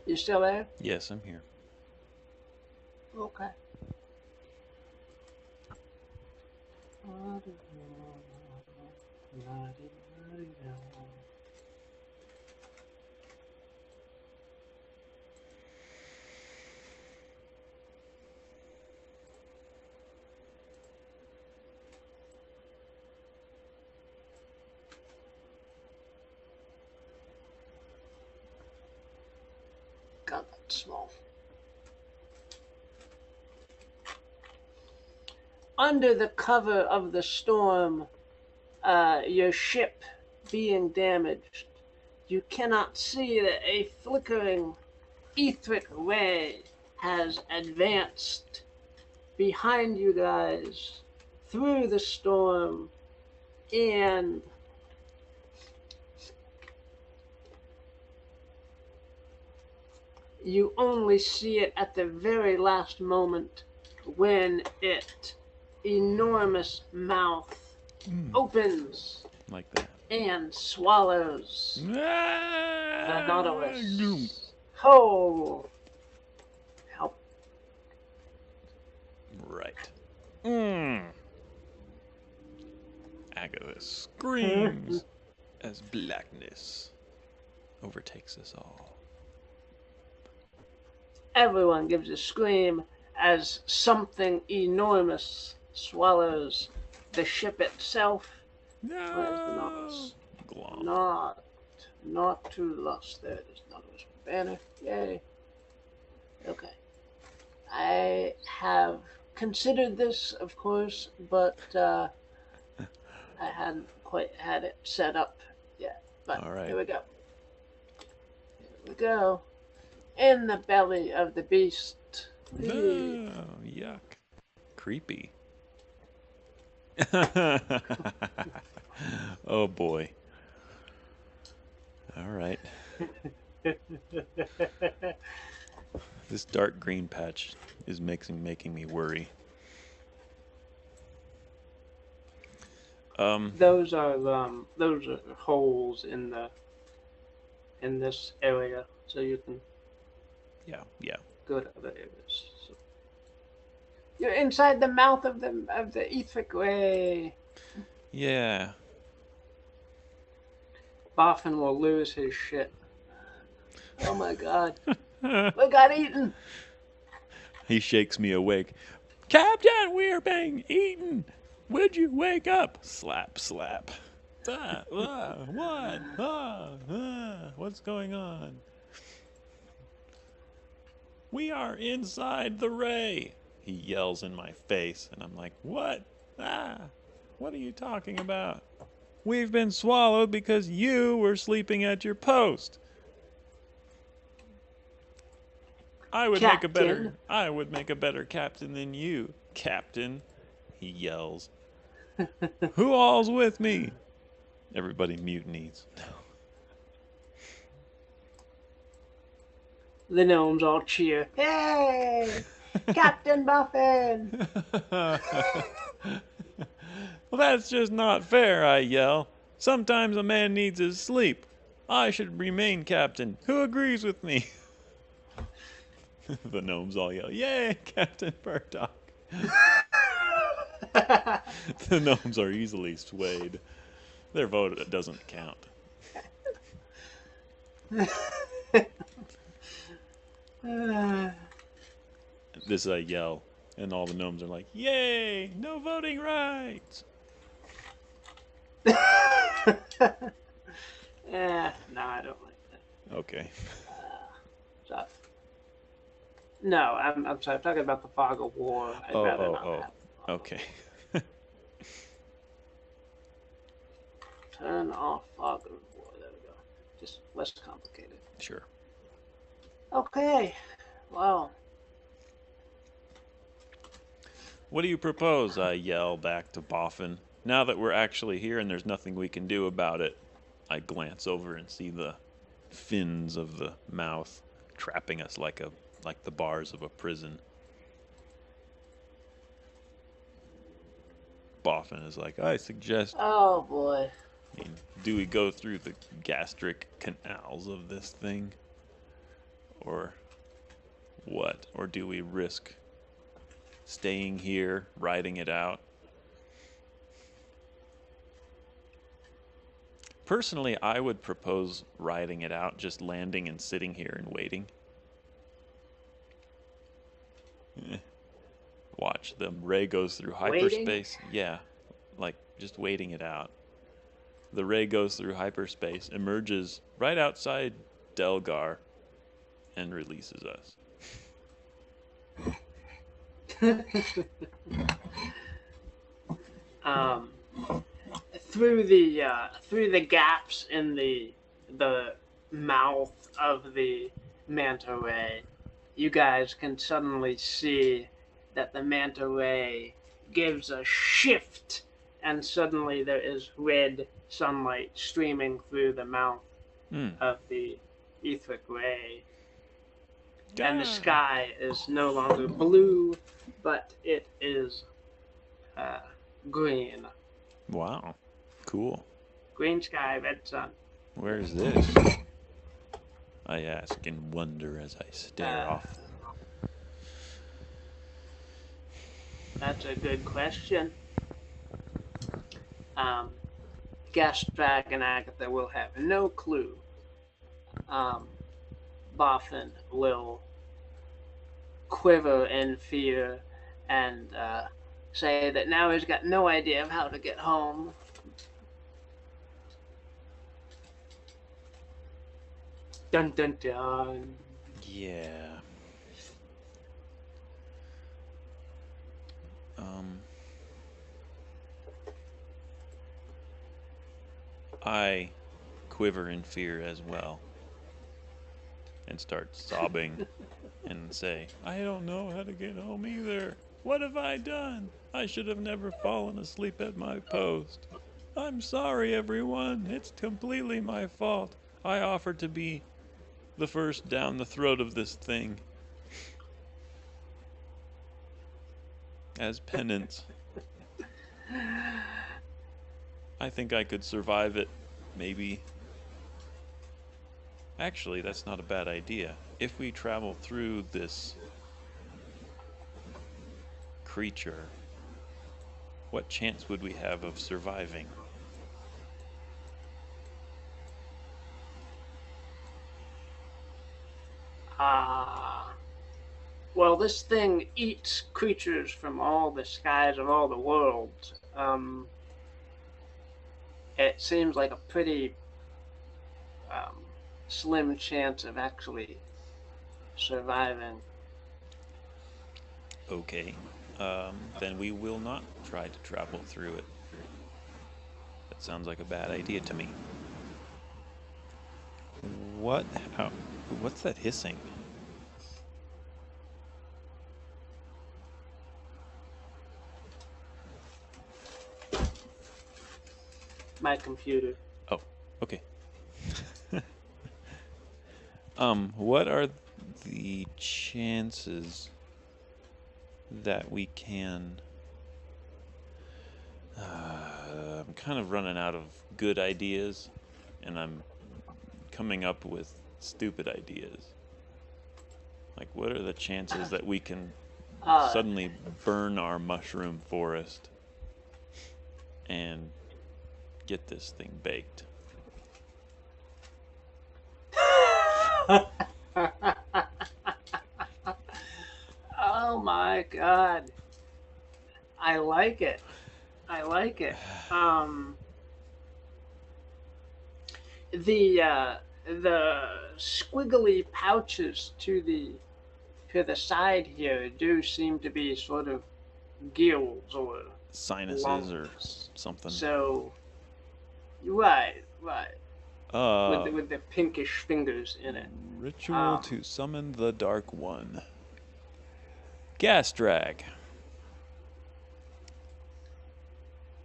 You still there? Yes, I'm here. Okay. God, that's small. Under the cover of the storm, your ship being damaged, you cannot see that a flickering etheric ray has advanced behind you guys through the storm, and you only see it at the very last moment when its enormous mouth opens Like that. and swallows the Nautilus. Oh! Help. Right. Agatha screams as blackness overtakes us all. Everyone gives a scream as something enormous swallows the ship itself. Where's the Nautilus? Glom. Not too lost. There it is. Nautilus banner. Yay. Okay. I have considered this, of course, but I hadn't quite had it set up yet. But All right. Here we go. Here we go. In the belly of the beast. Oh, yuck. Creepy. Oh boy. All right. This dark green patch is making me worry. Those are holes in this area, so you can Yeah. go to other areas. So you're inside the mouth of the etheric ray. Yeah. Boffin will lose his shit. Oh my god. We got eaten. He shakes me awake. Captain, we're being eaten. Would you wake up? Slap, slap. What? What's going on? We are inside the ray. He yells in my face, and I'm like, what? Ah, what are you talking about? We've been swallowed because you were sleeping at your post. Captain. I would make a better captain than you, Captain, he yells. Who all's with me? Everybody mutinies. The gnomes all cheer. Hey! Captain Buffin! Well, that's just not fair, I yell. Sometimes a man needs his sleep. I should remain captain. Who agrees with me? The gnomes all yell, Yay, Captain Bertok. The gnomes are easily swayed. Their vote doesn't count. This is a yell, and all the gnomes are like, Yay, no voting rights. No, I don't like that. Okay. So, no, I'm sorry. I'm talking about the fog of war. I'd rather not have. Okay. Turn off fog of war. There we go. Just less complicated. Sure. Okay. Well. What do you propose? I yell back to Boffin. Now that we're actually here and there's nothing we can do about it, I glance over and see the fins of the mouth trapping us like the bars of a prison. Boffin is like, I suggest. Oh boy. I mean, do we go through the gastric canals of this thing? Or what? Or do we risk staying here, riding it out? Personally, I would propose riding it out, just landing and sitting here and waiting. Watch, the ray goes through hyperspace. Waiting? Yeah, like just waiting it out. The ray goes through hyperspace, emerges right outside Delgar, and releases us. Through the gaps in the mouth of the manta ray, you guys can suddenly see that the manta ray gives a shift, and suddenly there is red sunlight streaming through the mouth of the etheric ray. And the sky is no longer blue, but it is green. Wow, cool. Green sky, red sun. Where's this? I ask in wonder as I stare off. That's a good question. Gastrag and Agatha will have no clue. Boffin will quiver in fear and say that now he's got no idea of how to get home. Dun dun dun. Yeah. I quiver in fear as well and start sobbing and say, I don't know how to get home either. What have I done? I should have never fallen asleep at my post. I'm sorry, everyone. It's completely my fault. I offered to be the first down the throat of this thing as penance. I think I could survive it, maybe. Actually, that's not a bad idea. If we travel through this creature, what chance would we have of surviving? Well, this thing eats creatures from all the skies of all the worlds. It seems like a pretty slim chance of actually surviving. Okay. then we will not try to travel through it. That sounds like a bad idea to me. What? How? What's that hissing? My computer. Oh, okay. What are the chances that we can... I'm kind of running out of good ideas, and I'm coming up with stupid ideas. Like, what are the chances that we can suddenly burn our mushroom forest and get this thing baked? Oh my god. I like it. I like it. The squiggly pouches to the side here do seem to be sort of gills or Sinuses or lungs. something. So, right. Uh, With the pinkish fingers in it. Ritual to summon the Dark One. Gastrag.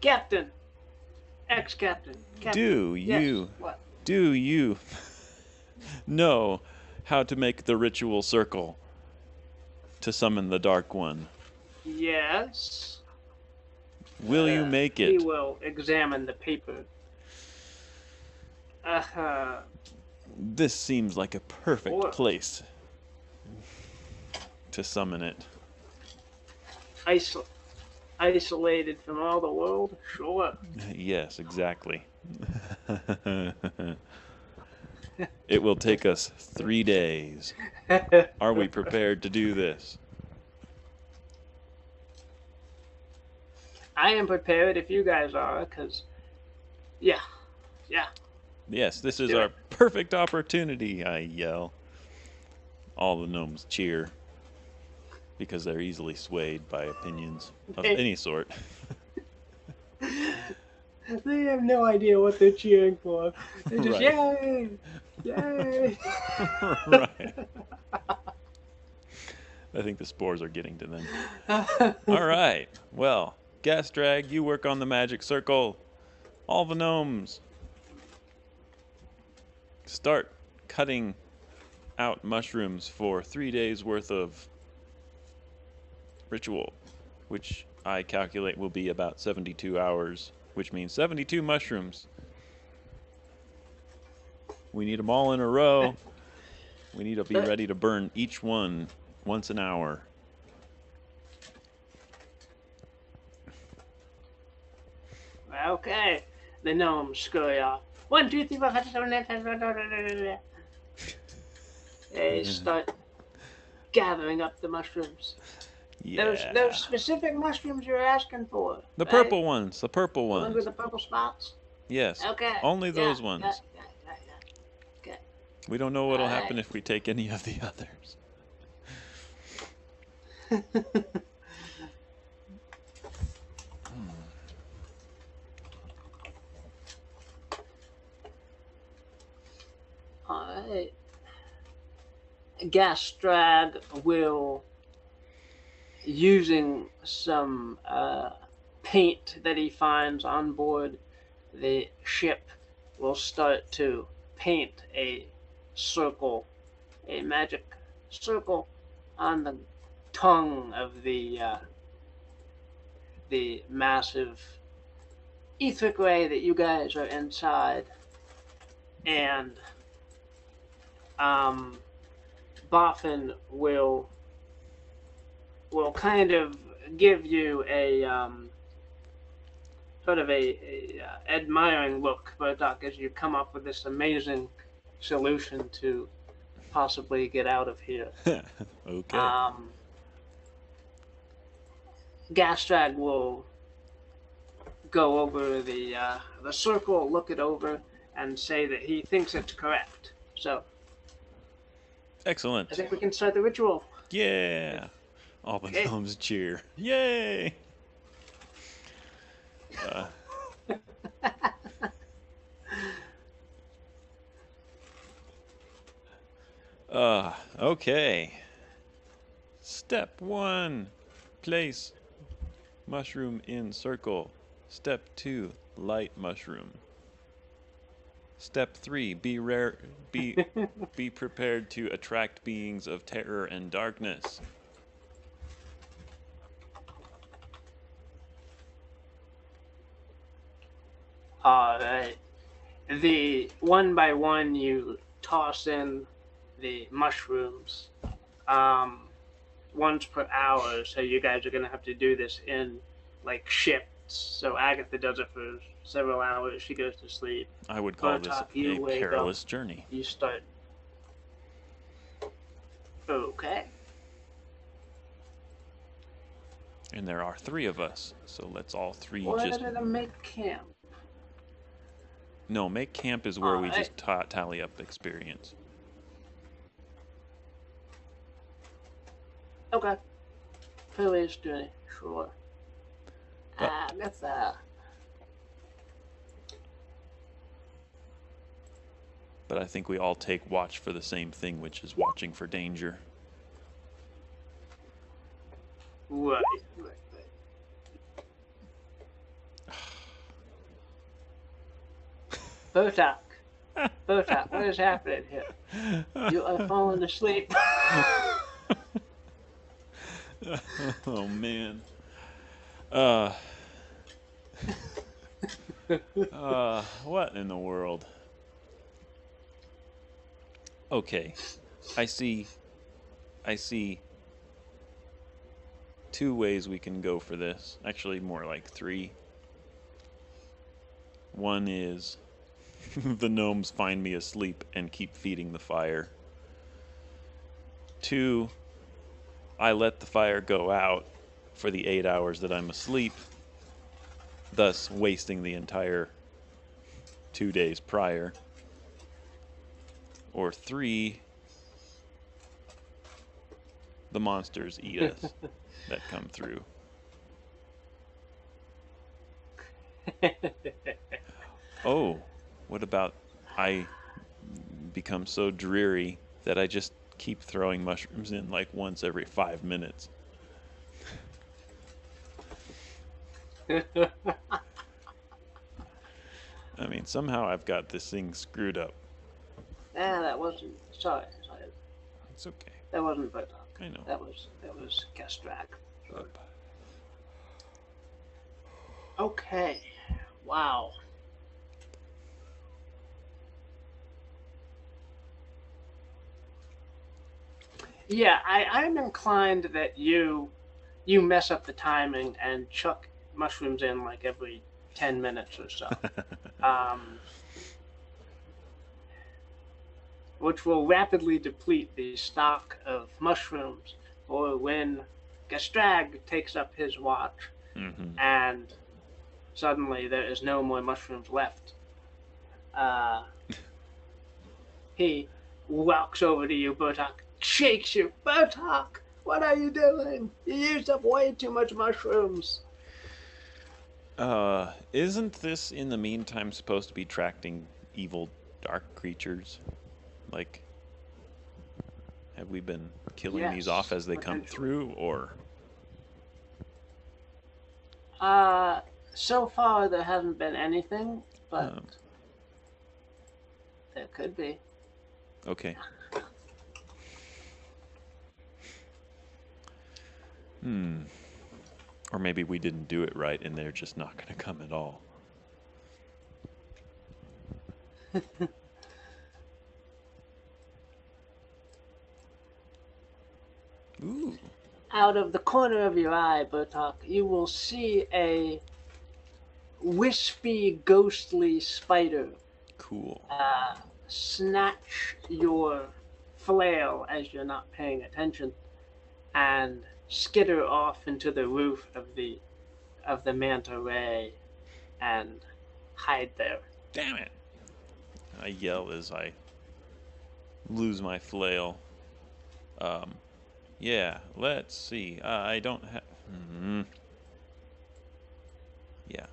Captain, ex-captain. Do you? Yes. Do you know how to make the ritual circle to summon the Dark One? Yes. Will you make it? He will examine the paper. This seems like a perfect place to summon it. Isolated from all the world? Sure. Yes, exactly. It will take us 3 days. Are we prepared to do this? I am prepared if you guys are, because, yeah. Yes, this is our perfect opportunity, I yell. All the gnomes cheer, because they're easily swayed by opinions of any sort. They have no idea what they're cheering for. They're just, right. Yay! Right. I think the spores are getting to them. All right. Well, Gastrag, you work on the magic circle. All the gnomes, start cutting out mushrooms for 3 days worth of ritual, which I calculate will be about 72 hours, which means 72 mushrooms. We need them all in a row. We need to be ready to burn each one once an hour. Okay. The gnomes scurry off. 1, 2, 3, 4, 5, 6, 7, 8, 9, 10. They start gathering up the mushrooms. Yeah. Those specific mushrooms you're asking for. The right? purple ones. The purple The ones. ones with the purple spots? Yes. Okay. Only those ones. Yeah. Okay. We don't know what'll happen if we take any of the others. Alright. Gastrag will, using some paint that he finds on board the ship, will start to paint a circle, a magic circle, on the tongue of the massive etheric ray that you guys are inside, and Boffin will kind of give you a sort of a admiring look, Bertok, as you come up with this amazing solution to possibly get out of here. Okay. Gastrag will go over the circle, look it over, and say that he thinks it's correct. So, Excellent. I think we can start the ritual. Yeah. All the Okay. gnomes cheer. Yay! Uh, okay. Step 1. Place mushroom in circle. Step 2. Light mushroom. Step 3. Be prepared to attract beings of terror and darkness. All right. The one by one you toss in the mushrooms, um, once per hour. So you guys are gonna have to do this in like shifts. So Agatha does it for several hours. She goes to sleep. I would call this Bertok, you a wake up. perilous journey. You start. Okay. And there are 3 of us, so let's all 3 Where just... did I make camp? No, make camp is where All we right. just tally up experience. Okay. Perilous journey. Sure. But That's but I think we all take watch for the same thing, which is watching for danger. right. Bertok. Bertok, what is happening here? You are falling asleep. Oh man. What in the world? Okay. I see 2 ways we can go for this. Actually, more like 3. One is the gnomes find me asleep and keep feeding the fire. 2, I let the fire go out for the 8 hours that I'm asleep, thus wasting the entire 2 days prior. Or 3, the monsters eat us that come through. Oh, what about I become so dreary that I just keep throwing mushrooms in like once every 5 minutes? I mean, somehow I've got this thing screwed up. That wasn't. Sorry. It's okay. That wasn't Bertok. I know. That was Gastrag. Up. Okay. Wow. Yeah, I'm inclined that you mess up the timing and chuck mushrooms in like every 10 minutes or so. Which will rapidly deplete the stock of mushrooms for when Gastrag takes up his watch and suddenly there is no more mushrooms left. He walks over to you, Bertok, shakes you. Bertok, what are you doing? You used up way too much mushrooms. Isn't this in the meantime supposed to be attracting evil dark creatures? Like, have we been killing these off as they come through, or? So far there hasn't been anything, but there could be. Okay. Or maybe we didn't do it right and they're just not going to come at all. Ooh. Out of the corner of your eye, Bertok, you will see a wispy, ghostly spider. Cool. Snatch your flail as you're not paying attention, and skitter off into the roof of the manta ray, and hide there. Damn it! I yell as I lose my flail. Yeah, let's see. I don't have... Yeah.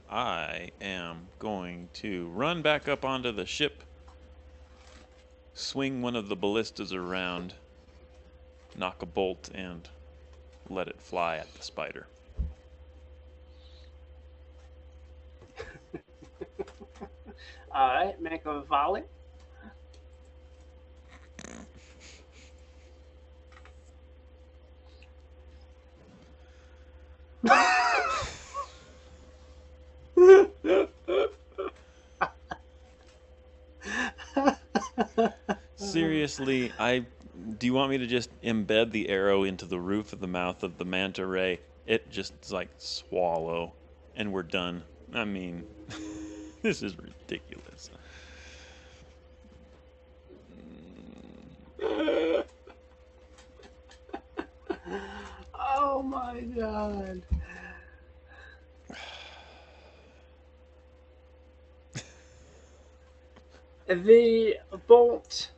I am going to run back up onto the ship, swing one of the ballistas around, knock a bolt, and let it fly at the spider. All right, make a volley. Seriously, do you want me to just embed the arrow into the roof of the mouth of the manta ray? It just like swallow, and we're done. I mean, this is ridiculous. Oh my god. The bolt.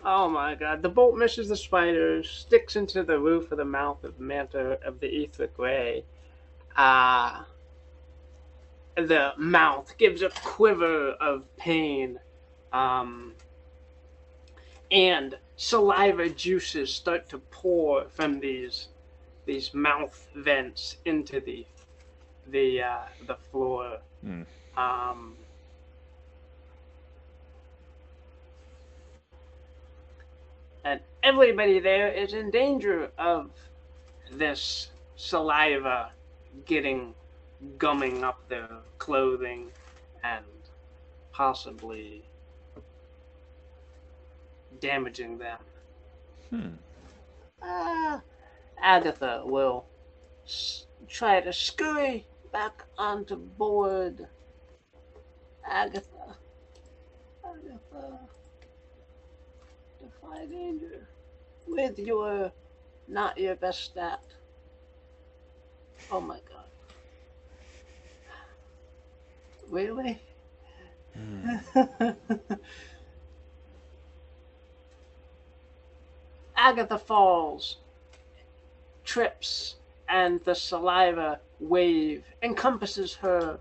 Oh my god. The bolt misses the spider, sticks into the roof of the mouth of the manta of the etheric ray. The mouth gives a quiver of pain. And saliva juices start to pour from these mouth vents into the floor. And everybody there is in danger of this saliva gumming up their clothing and possibly damaging them. Agatha will try to scurry back onto board. Agatha. Defy danger. With your not your best stat. Oh my god. Really? Agatha falls, trips, and the saliva wave encompasses her.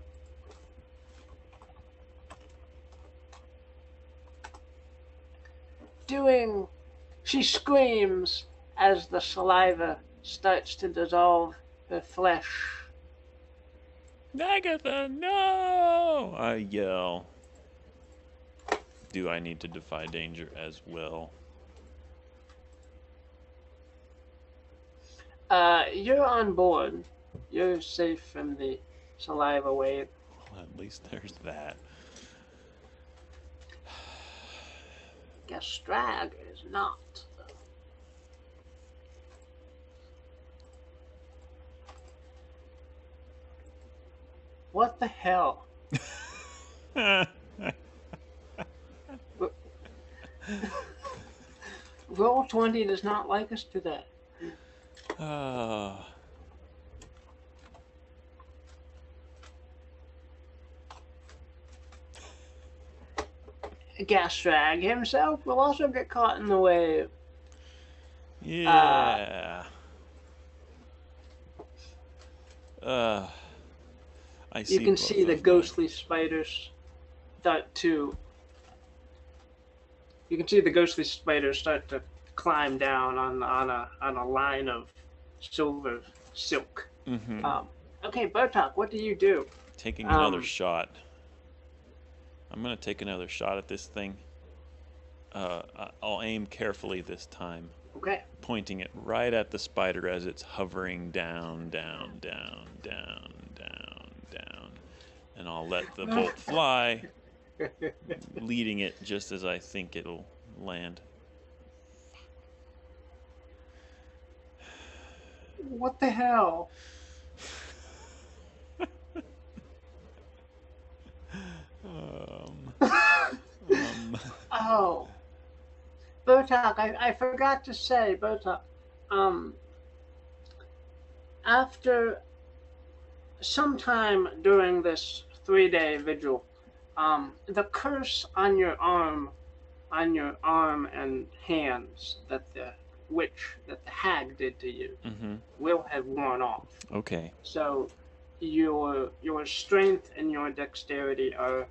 She screams as the saliva starts to dissolve her flesh. Agatha, no! I yell. Do I need to defy danger as well? You're on board. You're safe from the saliva wave. Well, at least there's that. Gastrag is not. What the hell? Roll20 does not like us today. Gastrag himself will also get caught in the wave. Yeah. I see. You can see the ghostly spiders start to. You can see the ghostly spiders start to climb down on a line of silver silk. Okay, Bertok, what do you do? Taking another shot. I'm gonna take another shot at this thing. I'll aim carefully this time. Okay. Pointing it right at the spider as it's hovering down, down, down, down, down, down. And I'll let the bolt fly, leading it just as I think it'll land. What the hell? Oh. Bertok, I forgot to say, Bertok, after sometime during this 3-day vigil, the curse on your arm on your arm and hands that the hag did to you Mm-hmm. will have worn off. Okay. So your strength and your dexterity are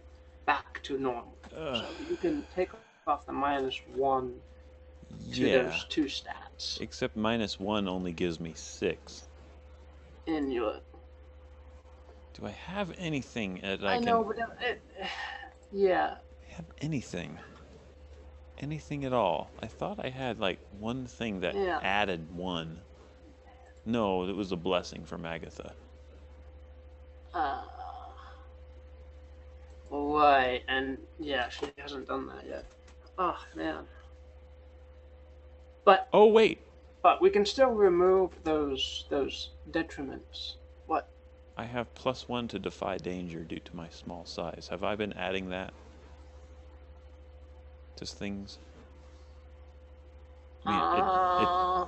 back to normal. Uh, So you can take off the -1 to yeah. those two stats Except -1 only gives me 6. in your. Do I have anything that I I can know, but yeah, have anything? Anything at all? I thought I had like one thing that yeah. added 1. No, it was a blessing from Agatha. Uh, right, and yeah, she hasn't done that yet. Oh man. But Oh, wait. we can still remove those detriments. What? I have +1 to defy danger due to my small size. Have I been adding that to things? I mean, it Uh,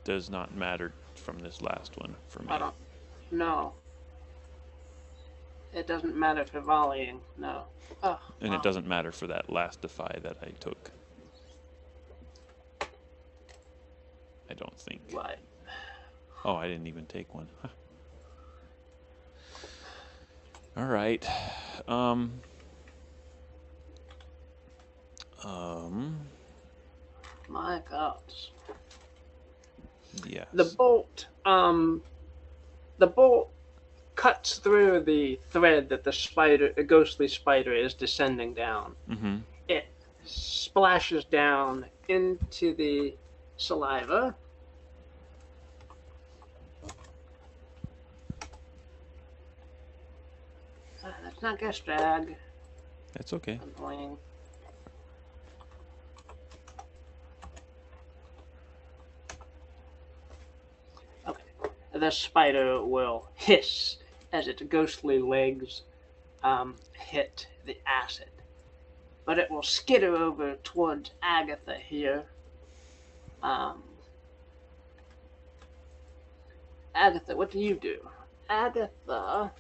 does not matter from this last one for I me. don't know. It doesn't matter for volleying. No. Oh, And it wow. doesn't matter for that last defy that I took. I don't think. Right. Oh, I didn't even take one. Huh. All right. Um. Um. My God. Yes. The bolt cuts through the thread that the ghostly spider is descending down. Mm-hmm. It splashes down into the saliva. That's not Gastrag. That's okay. Annoying. Okay. The spider will hiss as its ghostly legs hit the acid. But it will skitter over towards Agatha here. Agatha, what do you do? Agatha.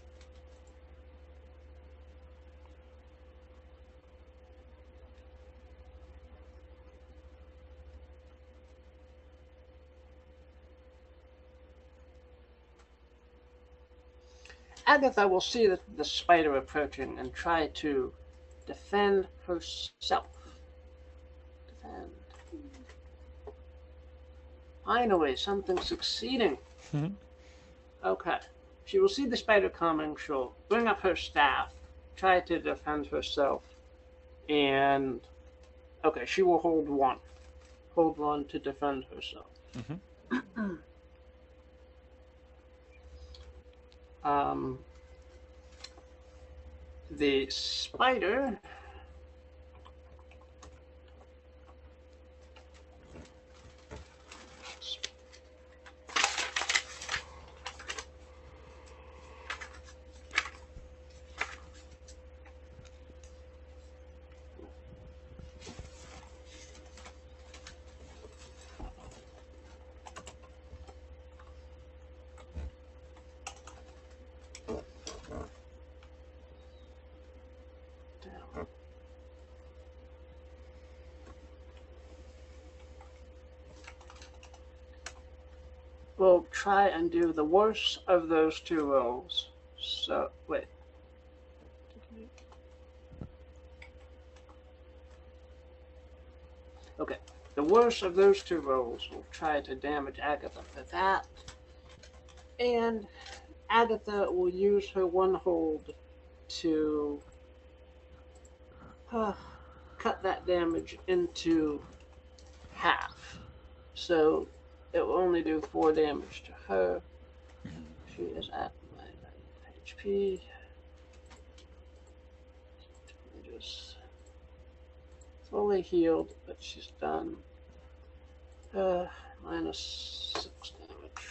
Agatha will see the spider approaching and try to defend herself. Defend. Finally, something succeeding. Okay. She will see the spider coming. She'll bring up her staff, try to defend herself, and okay, she will hold 1. Hold 1 to defend herself. Mm-hmm. The spider will try and do the worst of those 2 rolls. So, wait. Okay. The worst of those 2 rolls will try to damage Agatha for that. And Agatha will use her 1 hold to cut that damage into half. So it will only do 4 damage to her. She is at my HP. Just fully healed, but she's done -6 damage.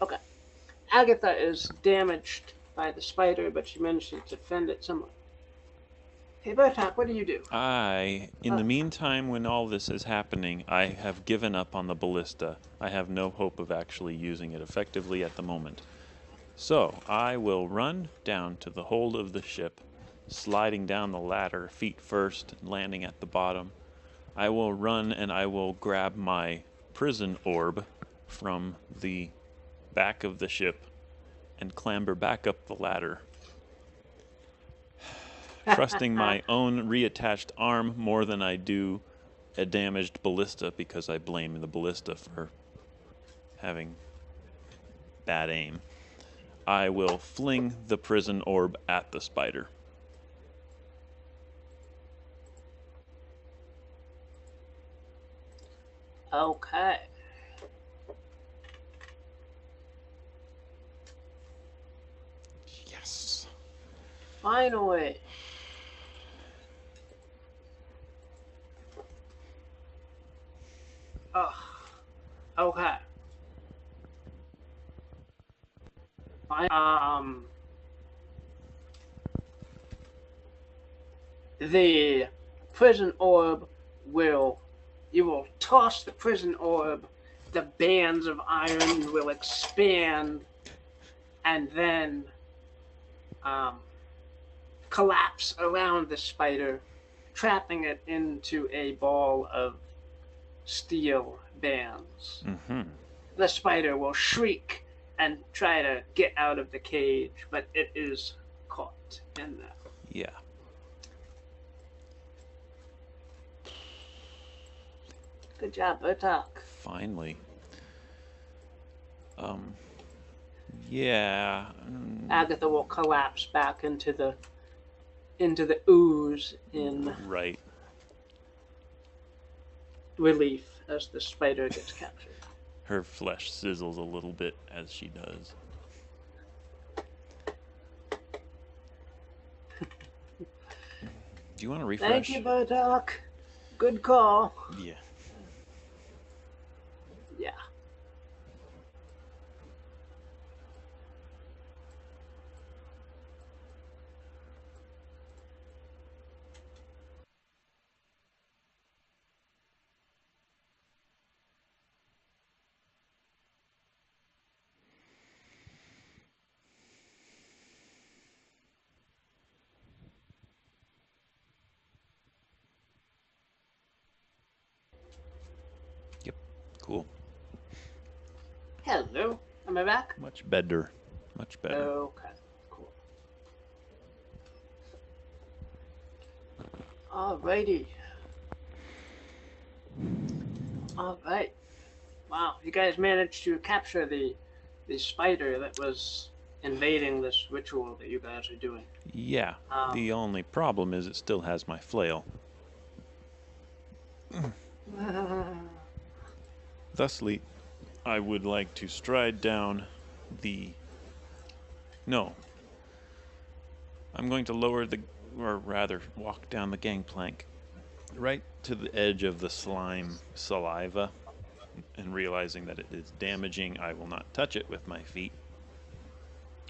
Okay. Agatha is damaged by the spider, but she managed to defend it somewhat. Hey, Bertok, what do you do? In the meantime, when all this is happening, I have given up on the ballista. I have no hope of actually using it effectively at the moment. So, I will run down to the hold of the ship sliding down the ladder, feet first, landing at the bottom. I will run and I will grab my prison orb from the back of the ship and clamber back up the ladder, trusting my own reattached arm more than I do a damaged ballista, because I blame the ballista for having bad aim. I will fling the prison orb at the spider. Okay. Yes. Finally. Oh. Okay. The prison orb you will toss the prison orb, the bands of iron will expand, and then collapse around the spider, trapping it into a ball of steel bands. Mm-hmm. The spider will shriek and try to get out of the cage, but it is caught in there. Yeah. Good job, Bertok. Finally. Yeah. Agatha will collapse back into the ooze in Right. relief as the spider gets captured. Her flesh sizzles a little bit as she does. Do you want to refresh? Thank you, Bertok. Good call. Yeah. Yeah. Yep. Cool. Hello. Am I back? Much better. Much better. Okay. Cool. Alrighty. All right. Wow, you guys managed to capture the spider that was invading this ritual that you guys are doing. Yeah. The only problem is it still has my flail. Thusly, I would like to stride down the... No. I'm going to lower the... or rather, walk down the gangplank right to the edge of the slime saliva, and realizing that it is damaging, I will not touch it with my feet,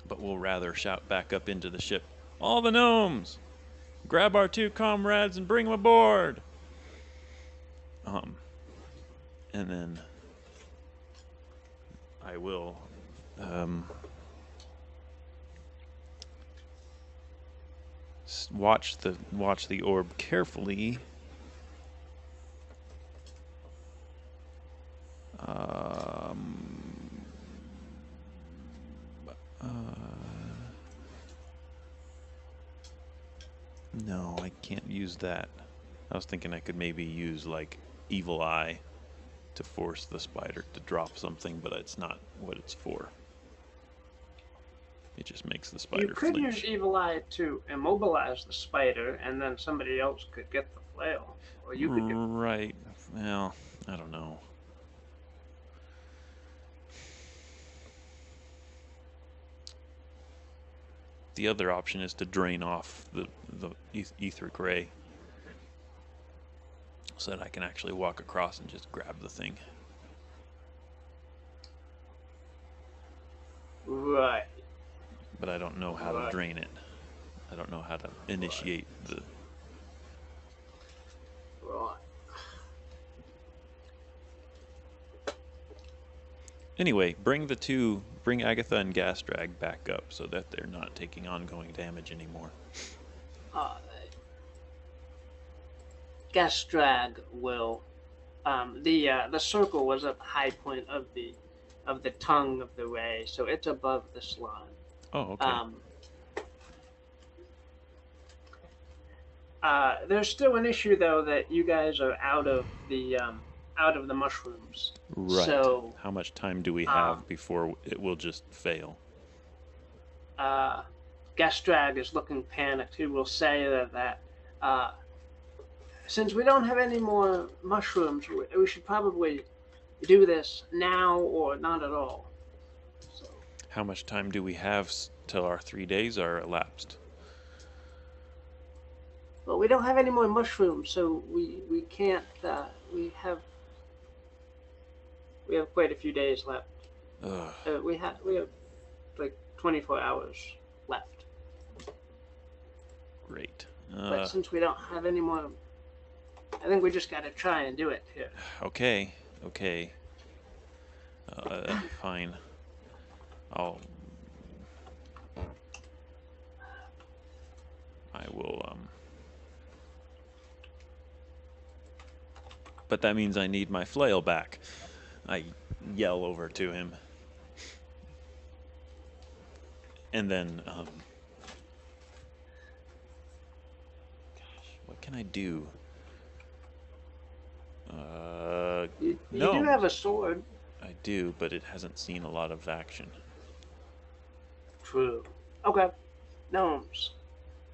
but will rather shout back up into the ship, "All the gnomes! Grab our 2 comrades and bring them aboard!" And then I will watch the orb carefully. No, I can't use that. I was thinking I could maybe use like Evil Eye to force the spider to drop something, but it's not what it's for. It just makes the spider flinch. You could use flinch. Evil Eye to immobilize the spider, and then somebody else could get the flail. Or you could get... Right. Well, I don't know. The other option is to drain off the etheric ray, so that I can actually walk across and just grab the thing. Right. But I don't know how to drain it. I don't know how to initiate the... Right. Anyway, bring Agatha and Gastrag back up so that they're not taking ongoing damage anymore. Uh, Gastrag will. The circle was at the high point of the tongue of the ray, so it's above the slime. Oh, okay. Um, there's still an issue though that you guys are out of the mushrooms. Right. So How much time do we um, have before it will just fail? uh, Gastrag is looking panicked. He will say that uh, since we don't have any more mushrooms, we should probably do this now or not at all. So, How much time do we have till our 3 days are elapsed? but we don't have any more mushrooms, so we can't. We have quite a few days left. Ugh. We have like 24 hours left. Great. But since we don't have any more, I think we just got to try and do it here. Okay. Okay. Fine. I'll. I will. But that means I need my flail back. I yell over to him. And then, gosh, what can I do? You No. do have a sword. I do, but it hasn't seen a lot of action. True. Okay. Gnomes.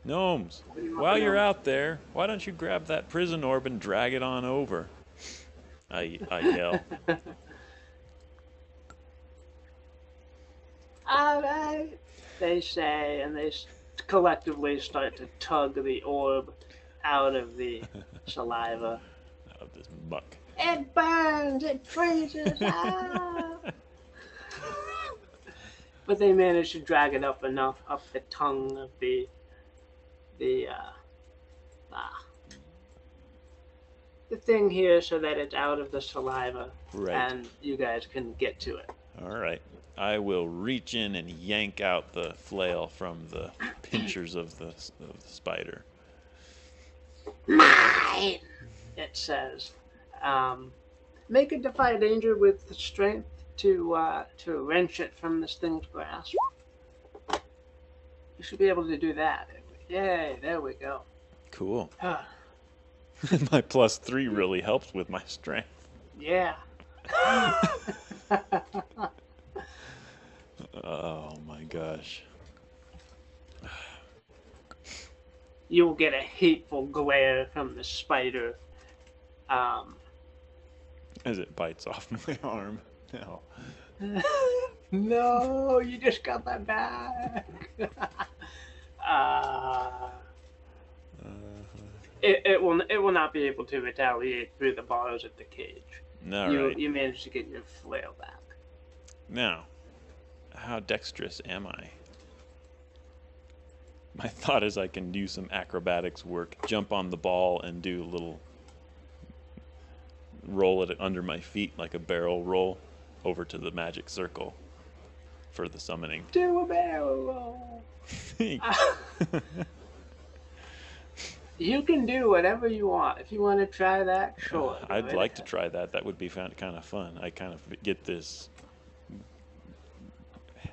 Gnomes, while you're out there, why don't you grab that prison orb and drag it on over? I yell. All right, they say, and they collectively start to tug the orb out of the saliva. Out of this muck. It burns, it freezes. Ah. But they manage to drag it up enough up the tongue of the thing here so that it's out of the saliva, Right. and you guys can get to it. All right. I will reach in and yank out the flail from the pinchers of the spider. Mine, it says. Make it defy danger with the strength to wrench it from this thing's grasp. You should be able to do that. Yay, there we go. Cool. My +3 really helps with my strength. Yeah. Oh my gosh. You will get a hateful glare from the spider. As it bites off my arm. No. No, you just got that back. It will not be able to retaliate through the bars of the cage. Right. You managed to get your flail back. Now, how dexterous am I? My thought is I can do some acrobatics work, jump on the ball and do a little roll it under my feet like a barrel roll over to the magic circle for the summoning. Do a barrel roll. You can do whatever you want. If you want to try that, sure. I'd like to try that. That would be kind of fun. I kind of get this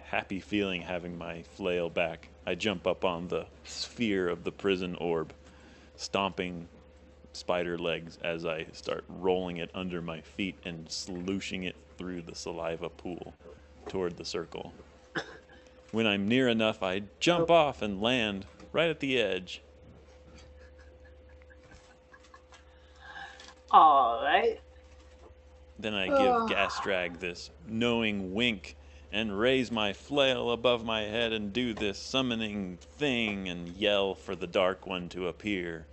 happy feeling having my flail back. I jump up on the sphere of the prison orb, stomping spider legs as I start rolling it under my feet and slooshing it through the saliva pool toward the circle. When I'm near enough, I jump off and land right at the edge. All right. Then I give Gastrag this knowing wink and raise my flail above my head and do this summoning thing and yell for the Dark One to appear.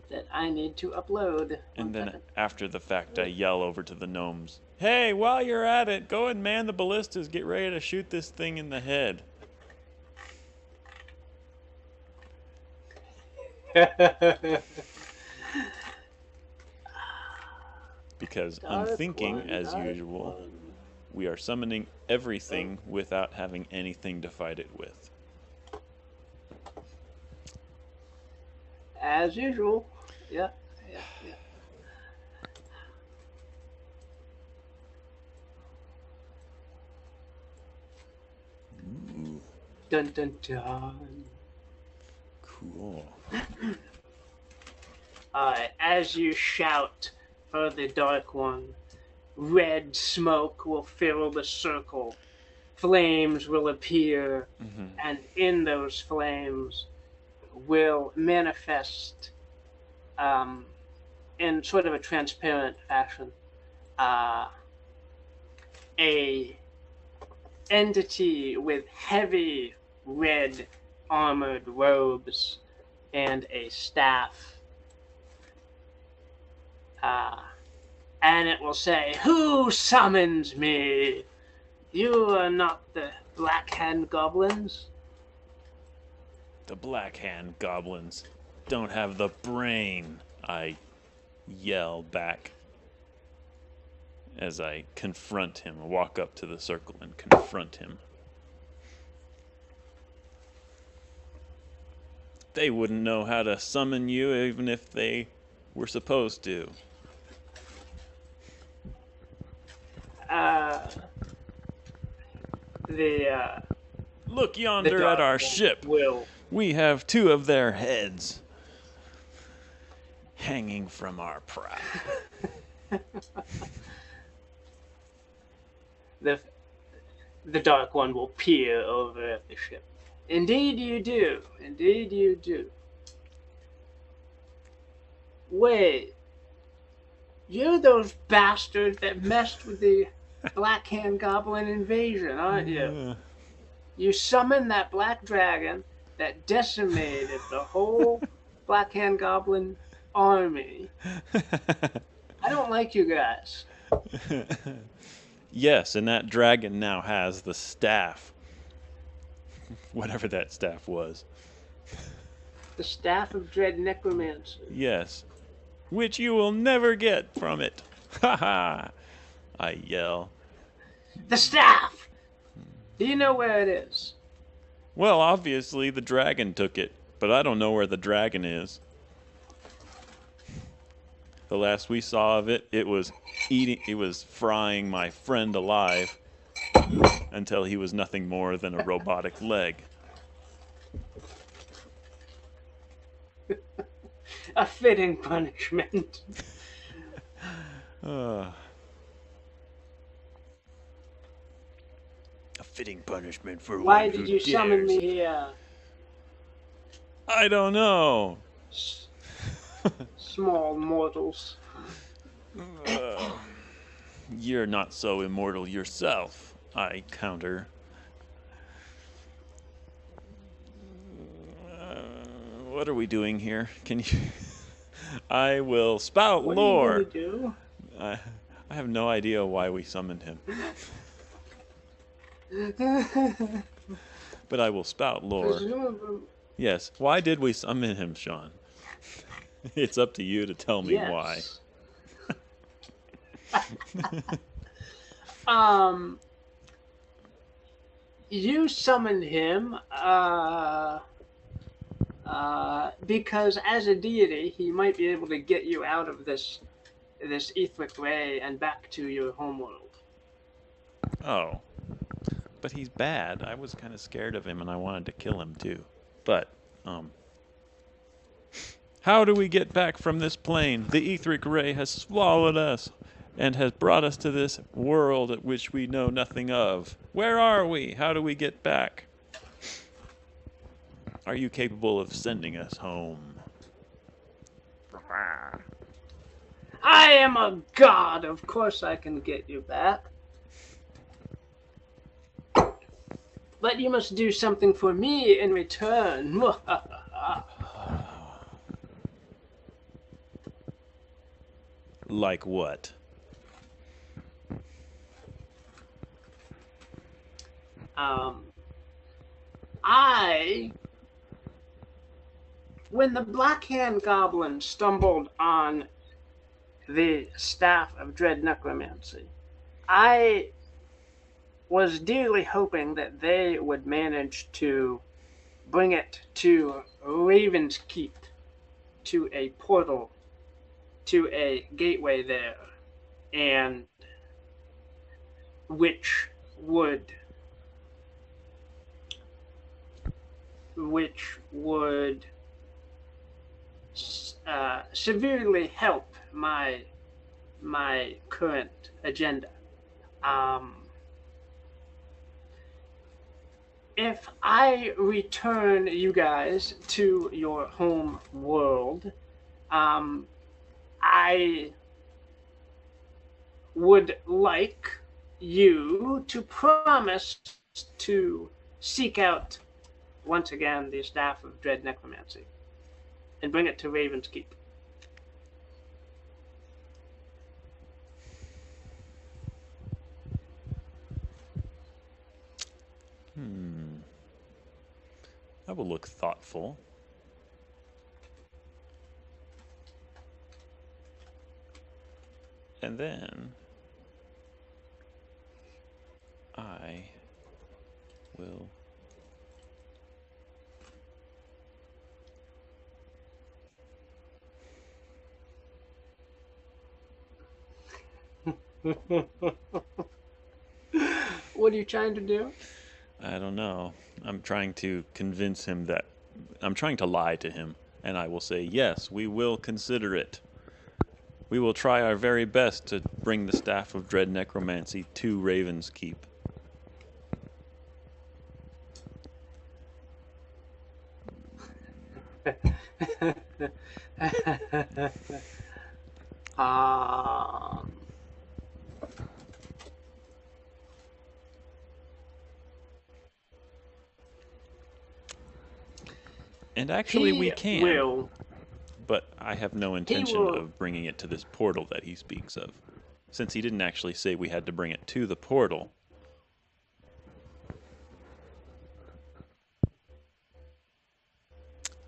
That I need to upload. And then after the fact, I yell over to the gnomes, "Hey, while you're at it, go and man the ballistas. Get ready to shoot this thing in the head." Because unthinking, as usual, we are summoning everything without having anything to fight it with. As usual. Yeah, yeah, yeah. Ooh, Dun dun dun. cool. As you shout for the Dark One, red smoke will fill the circle. Flames will appear, and in those flames will manifest, in sort of a transparent fashion, a entity with heavy red armored robes and a staff. And it will say, "Who summons me? You are not the Black Hand Goblins." The Black Hand Goblins don't have the brain, I yell back as I confront him, walk up to the circle and confront him. They wouldn't know how to summon you even if they were supposed to. Look yonder at our ship. We have 2 of their heads hanging from our prow. The Dark One will peer over at the ship. Indeed you do. Indeed you do. Wait. You're those bastards that messed with the Black Hand Goblin invasion, aren't you? You summoned that black dragon that decimated the whole Black Hand Goblin army. I don't like you guys. Yes, and that dragon now has the staff. Whatever that staff was. The Staff of Dread Necromancer. Yes. Which you will never get from it. Ha ha! I yell. The staff! Do you know where it is? Well, obviously the dragon took it, but I don't know where the dragon is. The last we saw of it, it was frying my friend alive until he was nothing more than a robotic leg. A fitting punishment. A fitting punishment for Why one who did you dares. summon me here? I don't know. Small mortals. You're not so immortal yourself, I counter. What are we doing here? Can you... I will spout lore. What are you going to do? I have no idea why we summoned him. But I will spout lore. Yes. Why did we summon him, Sean? It's up to you to tell me why. You summoned him because as a deity, he might be able to get you out of this etheric ray and back to your homeworld. Oh. But he's bad. I was kind of scared of him and I wanted to kill him too. But, how do we get back from this plane? The etheric ray has swallowed us and has brought us to this world at which we know nothing of. Where are we? How do we get back? Are you capable of sending us home? I am a god. Of course I can get you back. But you must do something for me in return. Like what? When the Black Hand Goblin stumbled on the Staff of Dread Necromancy, I was dearly hoping that they would manage to bring it to Raven's Keep, to a portal, to a gateway there, and which would which would severely help my current agenda. Um, if I return you guys to your home world, um, I would like you to promise to seek out once again the staff of dread necromancy and bring it to Raven's Keep. I will look thoughtful. And then I will What are you trying to do? I don't know. I'm trying to convince him that I'm trying to lie to him, and I will say, yes, we will consider it. We will try our very best to bring the staff of dread necromancy to Raven's Keep. um, And actually, we he can. will. But I have no intention of bringing it to this portal that he speaks of, since he didn't actually say we had to bring it to the portal.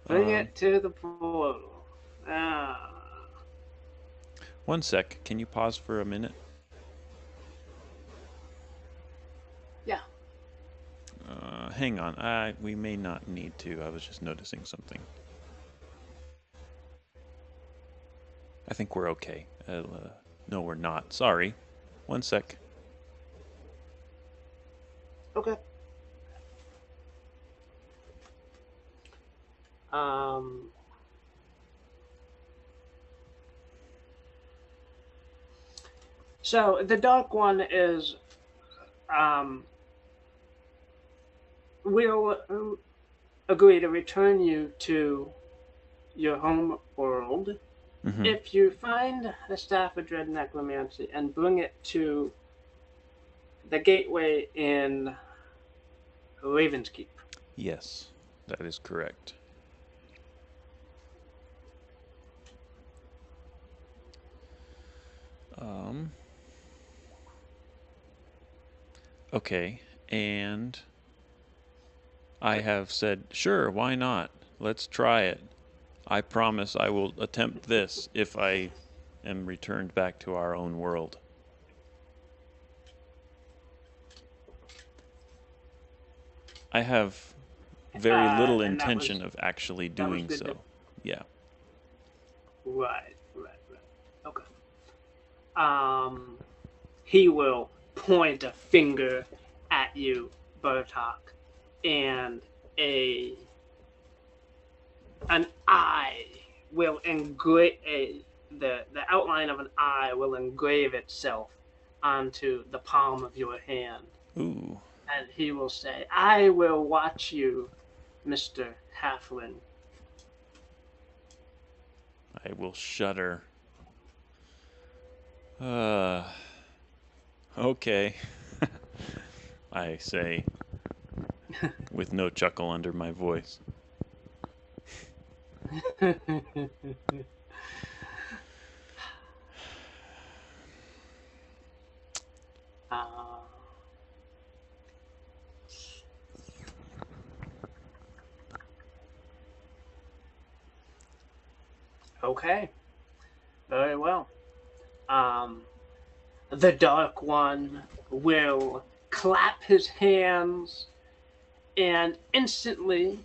Bring it to the portal. One sec. Can you pause for a minute? Yeah. Hang on. We may not need to. I was just noticing something. I think we're okay. No, we're not. Sorry. One sec. Okay. So the dark one is will agree to return you to your home world if you find the staff of dread necromancy and bring it to the gateway in Raven's Keep. Yes, that is correct. Okay, and I have said, sure, why not? Let's try it. I promise I will attempt this if I am returned back to our own world. I have very little intention of actually doing so. Yeah. Right. Okay. He will point a finger at you, Bertok, and an eye will engrave the outline of an eye will engrave itself onto the palm of your hand. Ooh. And he will say, "I will watch you, Mr. Halfling." I will shudder. Okay. I say, with no chuckle under my voice. Okay. Very well. The Dark One will clap his hands, and instantly,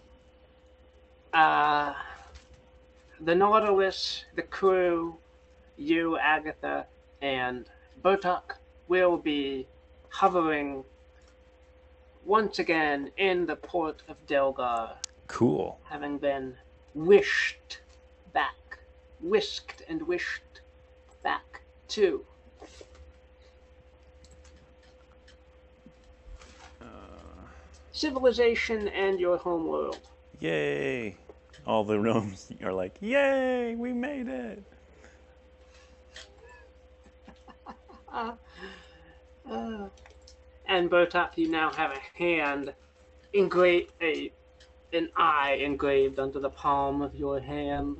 uh, the Nautilus, the crew, you, Agatha, and Bertok will be hovering once again in the port of Delgar, Cool. having been wished back, whisked and wished back to civilization and your homeworld. Yay! All the gnomes are like, yay, we made it! Uh, and Bertok, you now have a hand engraved, an eye engraved onto the palm of your hand.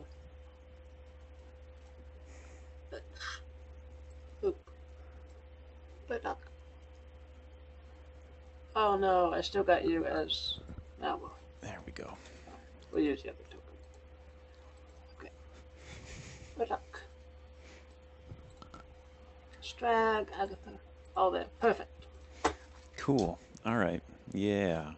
Bertok. Oh no, I still got you as. Now There we go. we'll use the other token. Okay. Bertok. Gastrag, Agatha. All there. Perfect. Cool. All right. Yeah.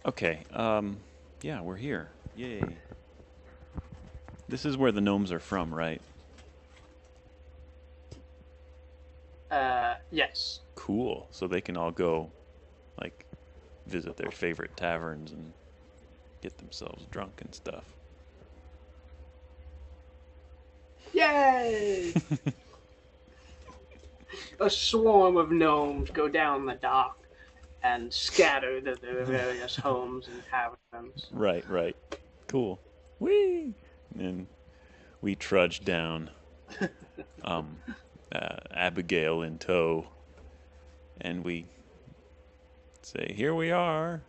Okay. Yeah, we're here. Yay. This is where the gnomes are from, right? Yes. Cool. So they can all go, like, visit their favorite taverns and get themselves drunk and stuff. Yay! A swarm of gnomes go down the dock and scatter to their various homes and taverns. Right, right. Cool. Whee! And we trudge down, Abigail in tow, and we say, "Here we are."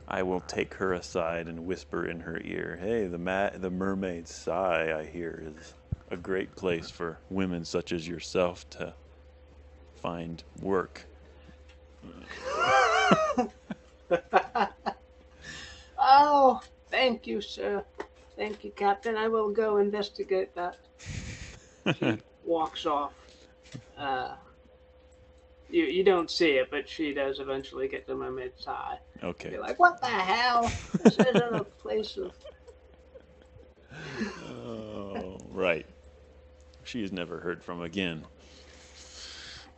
I will take her aside and whisper in her ear, "Hey, the mermaid's sigh, I hear, is a great place for women such as yourself to find work." Oh, thank you, sir. Thank you, Captain. I will go investigate that. She walks off. You don't see it, but she does eventually get to Mermaid's eye. Okay. You're like, what the hell? This isn't a place of. Oh, right. She is never heard from again.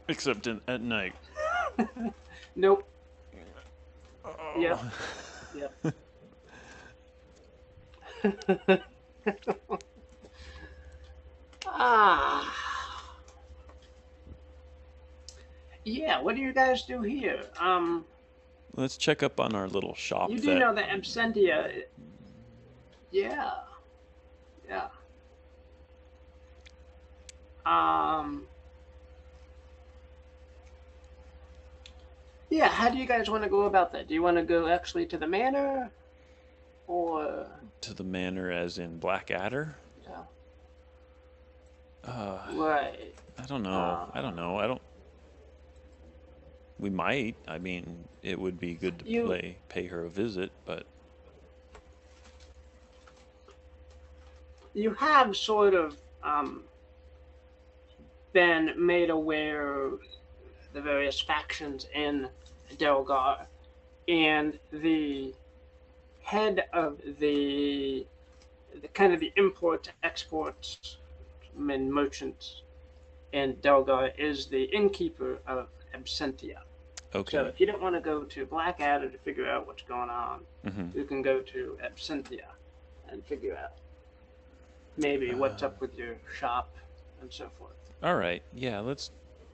Except at night. Nope. Oh. Yep. Ah. Yeah, what do you guys do here? Let's check up on our little shop. You do know that Absentia. Yeah. Yeah. Yeah, how do you guys want to go about that? Do you want to go actually to the manor? Or. To the manor as in Blackadder? Yeah. Right. I don't know. We might. I mean, it would be good to pay her a visit, but you have sort of been made aware of the various factions in Delgar, and the head of the kind of the import exports and merchants in Delgar is the innkeeper of Absentia. okay. So if you don't want to go to Blackadder to figure out what's going on, Mm-hmm. you can go to Absentia and figure out maybe what's up with your shop and so forth. All right. Yeah, let's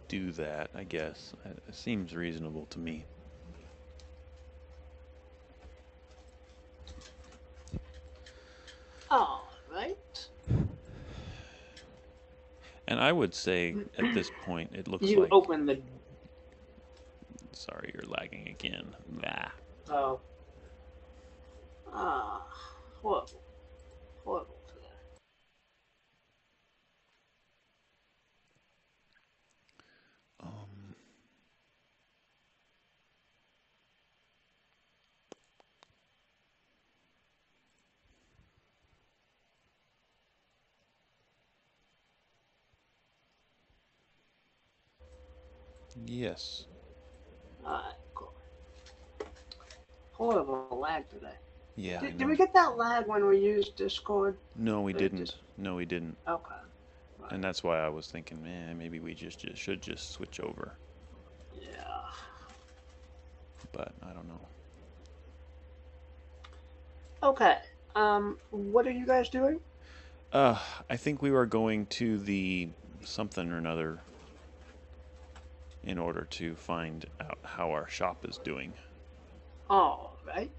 do that, I guess. It seems reasonable to me. All right. And I would say at this point, it looks You like... open the... Sorry, you're lagging again. Bah. Oh. Horrible. Horrible today. Yes. Alright, cool. Horrible lag today. Yeah, I Did we know. get that lag when we used Discord? No, we Or it just didn't. No, we didn't. okay. Right. And that's why I was thinking, man, maybe we just should just switch over. Yeah. But I don't know. Okay. What are you guys doing? I think we were going to the something or another in order to find out how our shop is doing. All right.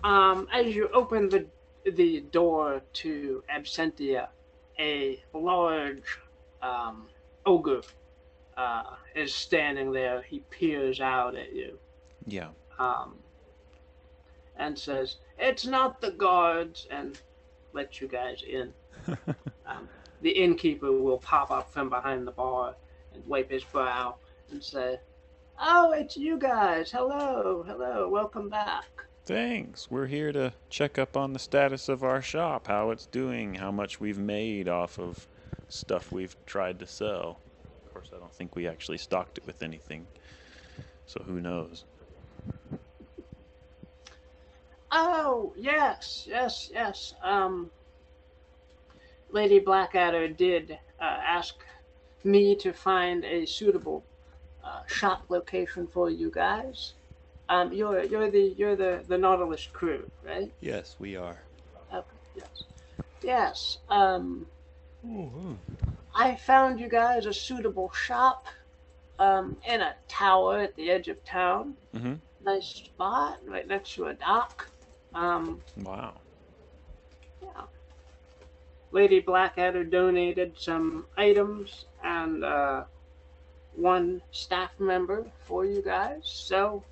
As you open the door to Absentia, a large ogre is standing there. He peers out at you Yeah. um, and says, "It's not the guards," and lets you guys in. The innkeeper will pop up from behind the bar and wipe his brow and say, "Oh, it's you guys. Hello, hello, welcome back." Thanks. We're here to check up on the status of our shop, how it's doing, how much we've made off of stuff we've tried to sell. Of course, I don't think we actually stocked it with anything, so who knows? Oh, yes, yes, yes. Lady Blackadder did ask me to find a suitable shop location for you guys. You're the Nautilus crew, right? Yes, we are. Okay, yes, yes. Ooh. I found you guys a suitable shop in a tower at the edge of town. Mm-hmm. Nice spot, right next to a dock. Wow. Yeah. Lady Blackadder donated some items and one staff member for you guys, so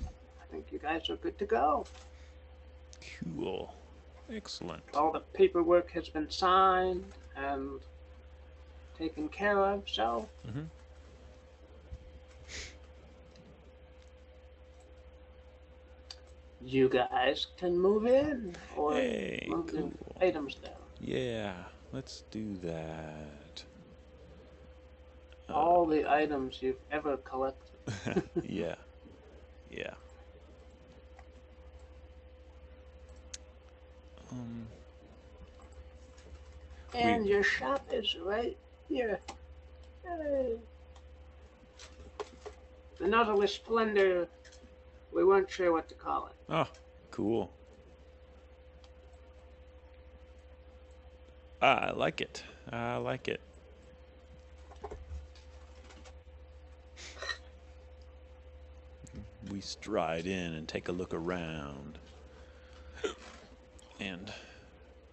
I think you guys are good to go. Cool. Excellent. All the paperwork has been signed and taken care of, so Mm-hmm. you guys can move in or Hey, move cool. the items down. Yeah, let's do that. All the items you've ever collected. Yeah, yeah. Um, And your shop is right here. Hey. The Nautilus Splendor. We weren't sure what to call it. Oh, cool. I like it. I like it. We stride in and take a look around. And,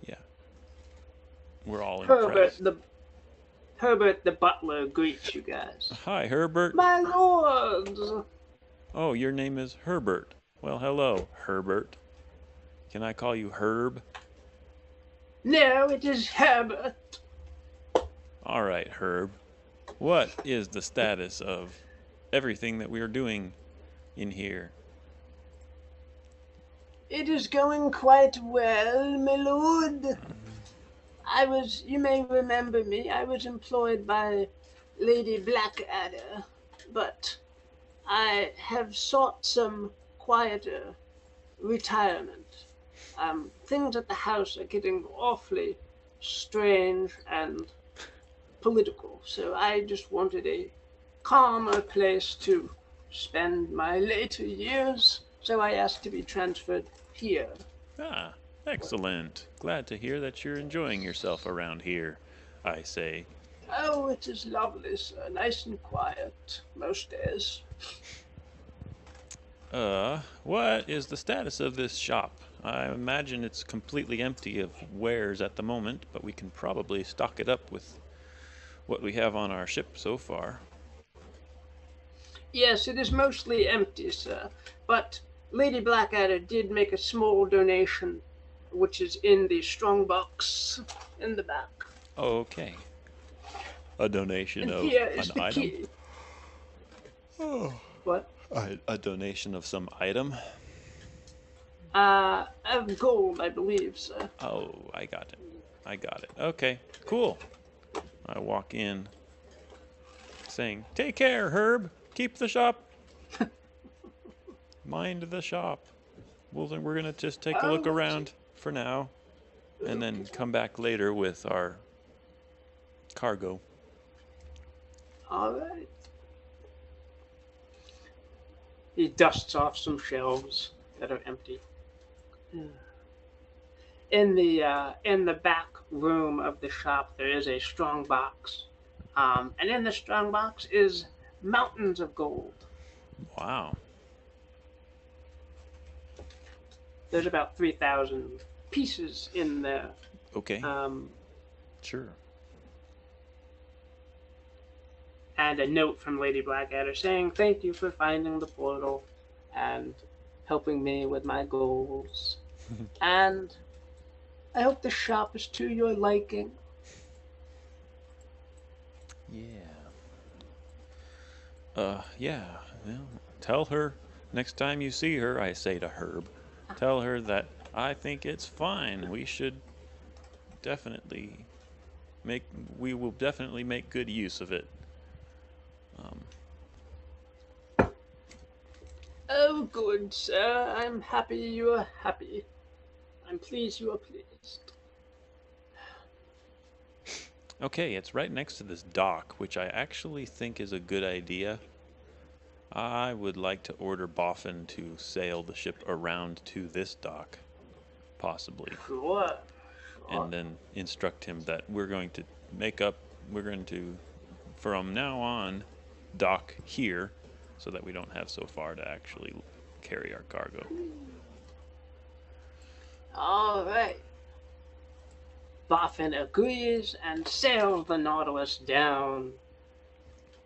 yeah. We're all impressed. Herbert the butler greets you guys. Hi, Herbert. My lords! Oh, your name is Herbert. Well, hello, Herbert. Can I call you Herb? No, it is Herbert. All right, Herb. What is the status of everything that we are doing in here? It is going quite well, my lord. You may remember me, I was employed by Lady Blackadder, but I have sought some quieter retirement. Things at the house are getting awfully strange and political, so I just wanted a calmer place to spend my later years, so I asked to be transferred here. Ah, excellent. Glad to hear that you're enjoying yourself around here, I say. Oh, it is lovely, sir. Nice and quiet most days. What is the status of this shop? I imagine it's completely empty of wares at the moment, but we can probably stock it up with what we have on our ship so far. Yes, it is mostly empty, sir, but Lady Blackadder did make a small donation, which is in the strong box in the back. Okay. A donation And of here is an the item? key. Oh. What? A donation of some item? Of gold, I believe, sir. Oh, I got it. I got it. Okay, cool. I walk in, saying, "Take care, Herb. Keep the shop. Mind the shop. We're gonna just take a look Oh, around for now, and then come back later with our cargo." all right. He dusts off some shelves that are empty. In the back room of the shop, there is a strong box, and in the strong box is mountains of gold. Wow. There's about 3,000 pieces in there. Okay. Um, Sure. and a note from Lady Blackadder saying, "Thank you for finding the portal and helping me with my goals. And I hope the shop is to your liking." Yeah. Yeah. Well, tell her next time you see her, I say to Herb, tell her that I think it's fine. Definitely make we will definitely make good use of it. Um, Oh, good, sir. I'm happy you are happy. I'm pleased you are pleased. okay, it's right next to this dock, which I actually think is a good idea. I would like to order Boffin to sail the ship around to this dock, possibly, Sure. Sure. and then instruct him that we're going to, from now on, dock here so that we don't have so far to actually carry our cargo. All right. Boffin agrees and sails the Nautilus down,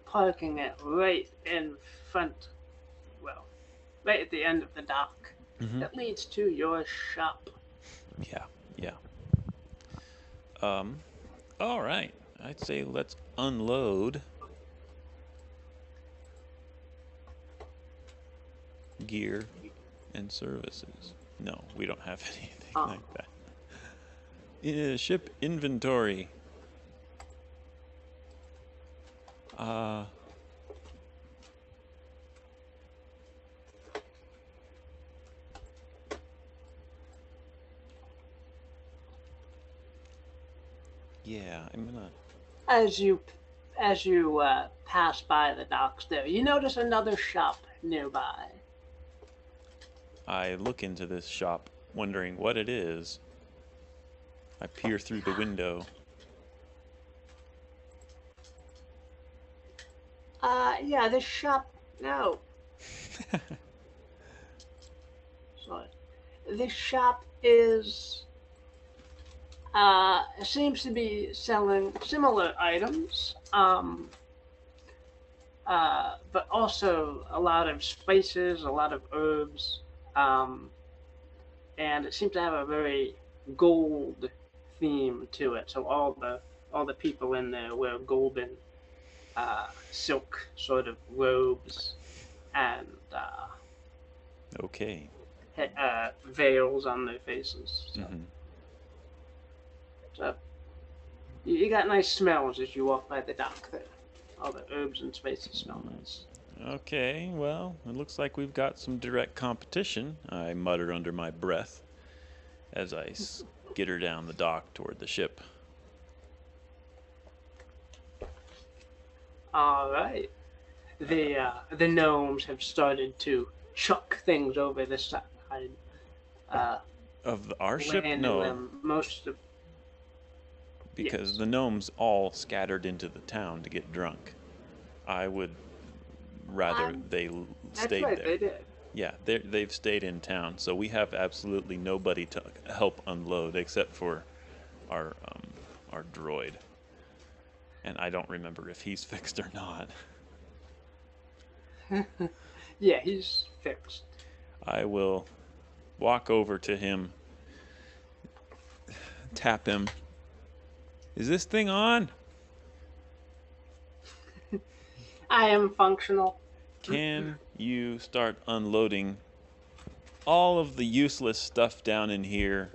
parking it right in front, well, right at the end of the dock Mm-hmm. that leads to your shop. Yeah, yeah. All right. I'd say let's unload gear and services. No, we don't have anything Oh. like that. Ship inventory. Uh, yeah, I'm gonna. As you pass by the docks there, you notice another shop nearby. I look into this shop, wondering what it is. I peer through the window. Yeah, this shop. No, sorry. This shop is seems to be selling similar items, but also a lot of spices, a lot of herbs, um, and it seems to have a very gold theme to it. So all the people in there wear golden silk sort of robes and Okay. veils on their faces. So, Mm-hmm. so you got nice smells as you walk by the dock there. All the herbs and spices smell nice. Okay, well, it looks like we've got some direct competition, I mutter under my breath as I skitter down the dock toward the ship. All right. The gnomes have started to chuck things over the side, Of our ship? landing No, them most of. because Yes. the gnomes all scattered into the town to get drunk. I would rather they That's stayed right, there. they did. Yeah, they've stayed in town, so we have absolutely nobody to help unload except for our our droid. And I don't remember if he's fixed or not. Yeah, he's fixed. I will walk over to him, tap him. Is this thing on? I am functional. Can you start unloading all of the useless stuff down in here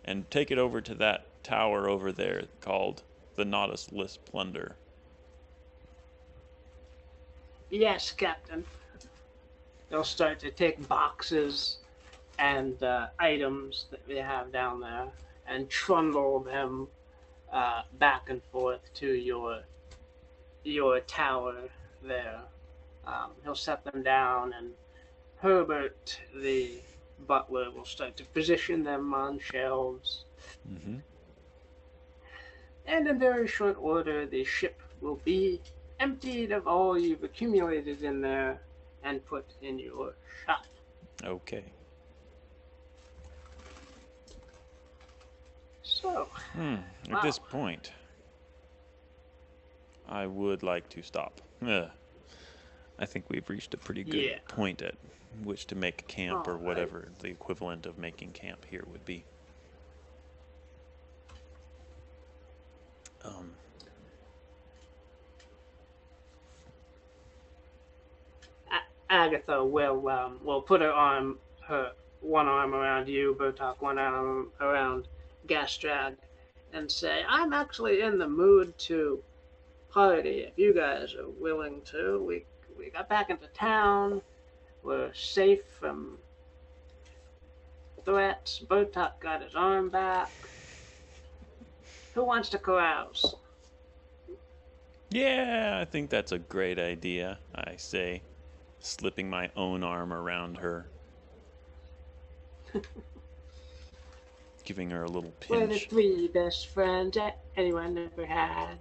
and take it over to that tower over there called the Nautilus Plunder? Yes, Captain. They'll start to take boxes and items that we have down there and trundle them back and forth to your tower there. He'll set them down, and Herbert, the butler, will start to position them on shelves. Mm-hmm. And in very short order, the ship will be emptied of all you've accumulated in there and put in your shop. Okay. So, At this point, I would like to stop. I think we've reached a pretty good point at which to make camp, or whatever the equivalent of making camp here would be. Agatha will put her one arm around you, Bertok, one arm around Gastrag, and say, "I'm actually in the mood to party. If you guys are willing to, we got back into town. We're safe from threats. Bertok got his arm back. Who wants to carouse?" Yeah, I think that's a great idea, I say, slipping my own arm around her. Giving her a little pinch. We're the three best friends anyone ever had.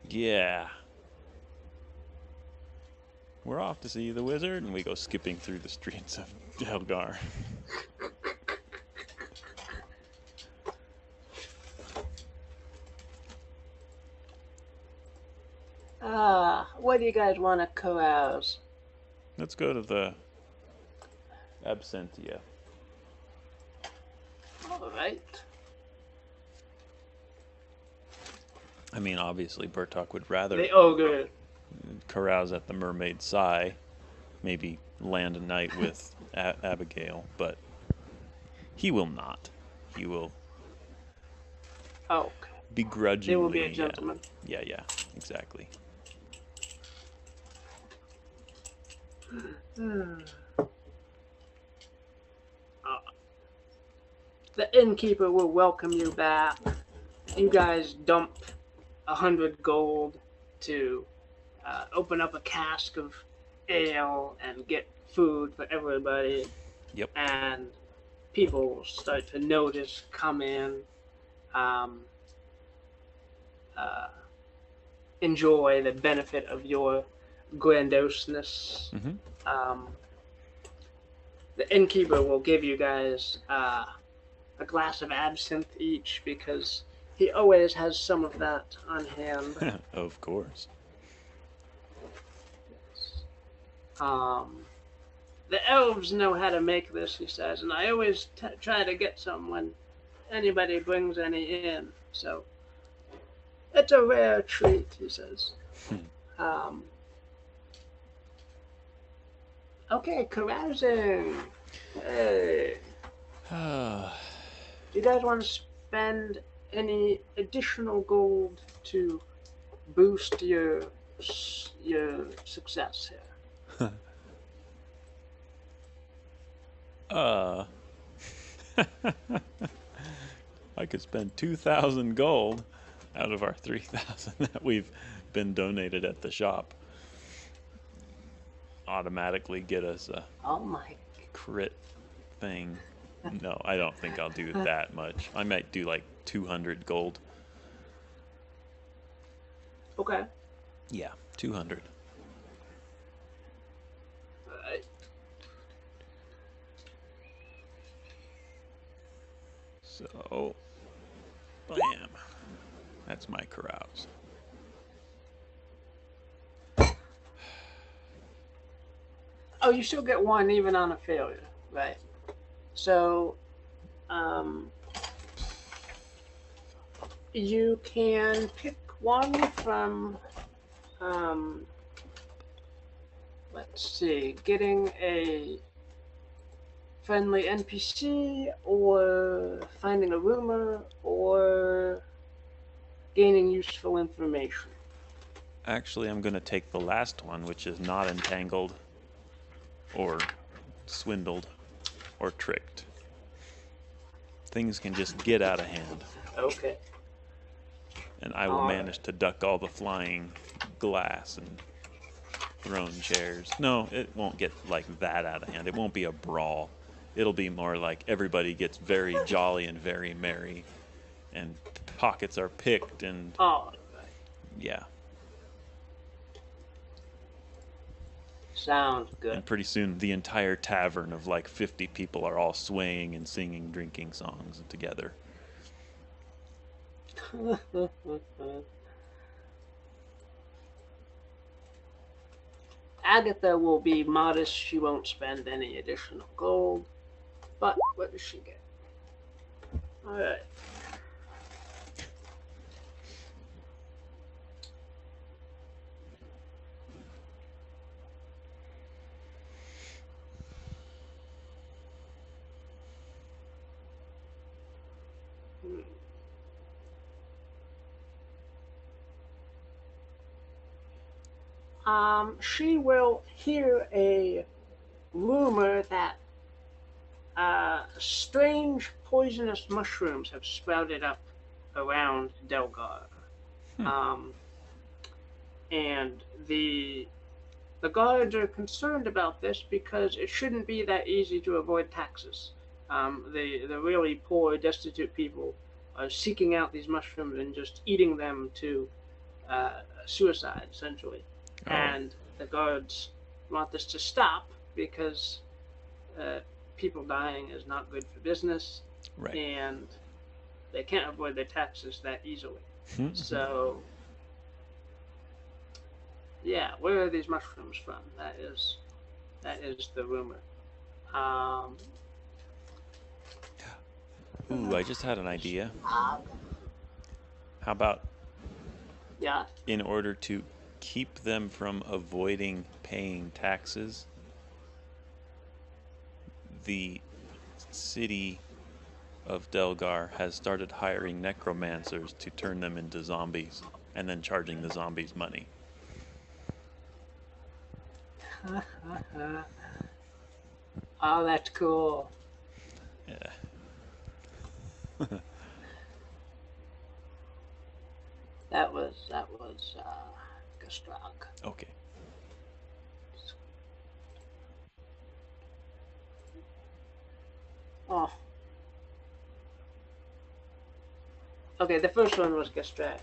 Yeah. We're off to see the wizard, and we go skipping through the streets of Helgar. What do you guys want to carouse? Let's go to the Absentia. All right. I mean, obviously, Bertok would rather The ogre. carouse at the Mermaid Sigh, maybe land a night with Abigail, but he will not. He will begrudgingly. He will be a gentleman. Yeah, exactly. The innkeeper will welcome you back. You guys dump 100 gold to open up a cask of ale and get food for everybody. Yep. And people will start to notice, come in, enjoy the benefit of your grandoseness. Mm-hmm. The innkeeper will give you guys a glass of absinthe each, because he always has some of that on hand. Of course. The elves know how to make this, he says, and I always try to get some when anybody brings any in. So it's a rare treat, he says. Okay, carousing. Hey. Do you guys want to spend any additional gold to boost your success here? I could spend 2,000 gold out of our 3,000 that we've been donated at the shop. Automatically get us a crit thing. No, I don't think I'll do that much. I might do like 200 gold. Okay. Yeah, 200. Alright. So, bam. That's my carouse. Oh, you still get one even on a failure, right? So, you can pick one from, let's see, getting friendly NPC, or finding a rumor, or gaining useful information? Actually, I'm going to take the last one, which is not entangled or swindled or tricked. Things can just get out of hand. Okay. And I will manage to duck all the flying glass and thrown chairs. No, it won't get like that out of hand. It won't be a brawl. It'll be more like everybody gets very jolly and very merry, and pockets are picked, and Oh, yeah. sounds good. And pretty soon the entire tavern of like 50 people are all swaying and singing, drinking songs together. Agatha will be modest. She won't spend any additional gold. But what does she get? Alright. She will hear a rumor that strange poisonous mushrooms have sprouted up around Delgar. Um, and the guards are concerned about this because it shouldn't be that easy to avoid taxes. The really poor, destitute people are seeking out these mushrooms and just eating them to suicide, essentially. Oh. And the guards want this to stop because people dying is not good for business, Right. and they can't avoid their taxes that easily. So, yeah, where are these mushrooms from? That is the rumor. Ooh, I just had an idea. How about, Yeah, in order to keep them from avoiding paying taxes, the city of Delgar has started hiring necromancers to turn them into zombies and then charging the zombies money. oh, that's cool. Yeah. That was Gastrag. Okay. Oh. Okay, the first one was Gastrag.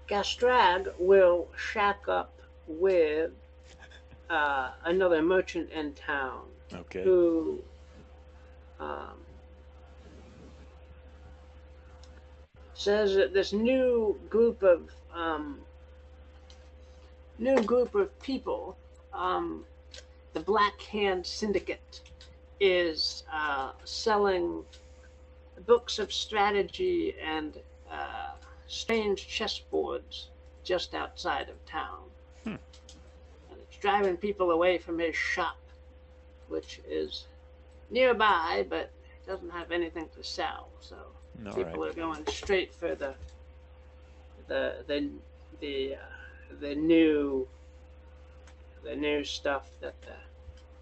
Gastrag will shack up with another merchant in town. Okay. Who says that this new group of people, the Black Hand Syndicate, is selling books of strategy and strange chessboards just outside of town. And it's driving people away from his shop, which is nearby, but doesn't have anything to sell. So people are going straight for the new stuff that the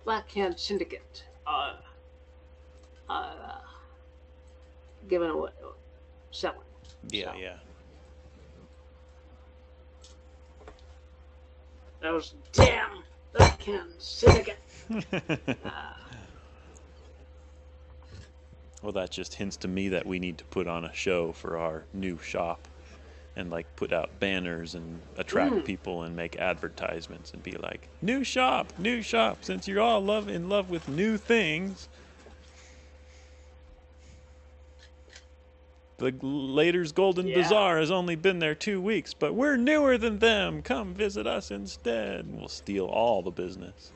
Black Hand Syndicate are giving away, selling. Yeah, so. yeah. Those damn Black Hand Syndicate. Well, that just hints to me that we need to put on a show for our new shop and like put out banners and attract people and make advertisements and be like, new shop, since you're all in love with new things. The Later's Golden Bazaar has only been there 2 weeks, but we're newer than them. Come visit us instead. We'll steal all the business.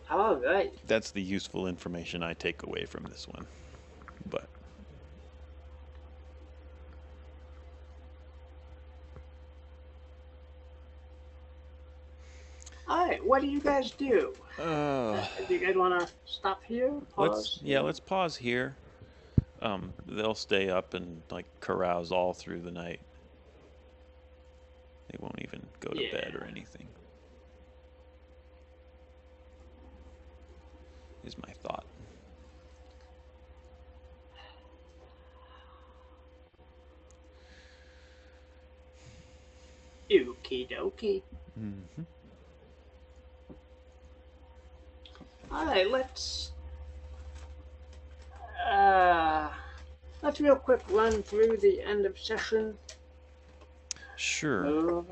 How All right. That's the useful information I take away from this one. But All right. What do you guys do? Do you guys want to stop here? Pause? let's pause here. They'll stay up and like carouse all through the night. They won't even go to bed or anything. Is my thought. Okie dokie. Mm-hmm. All right, let's real quick run through the end of session. Sure.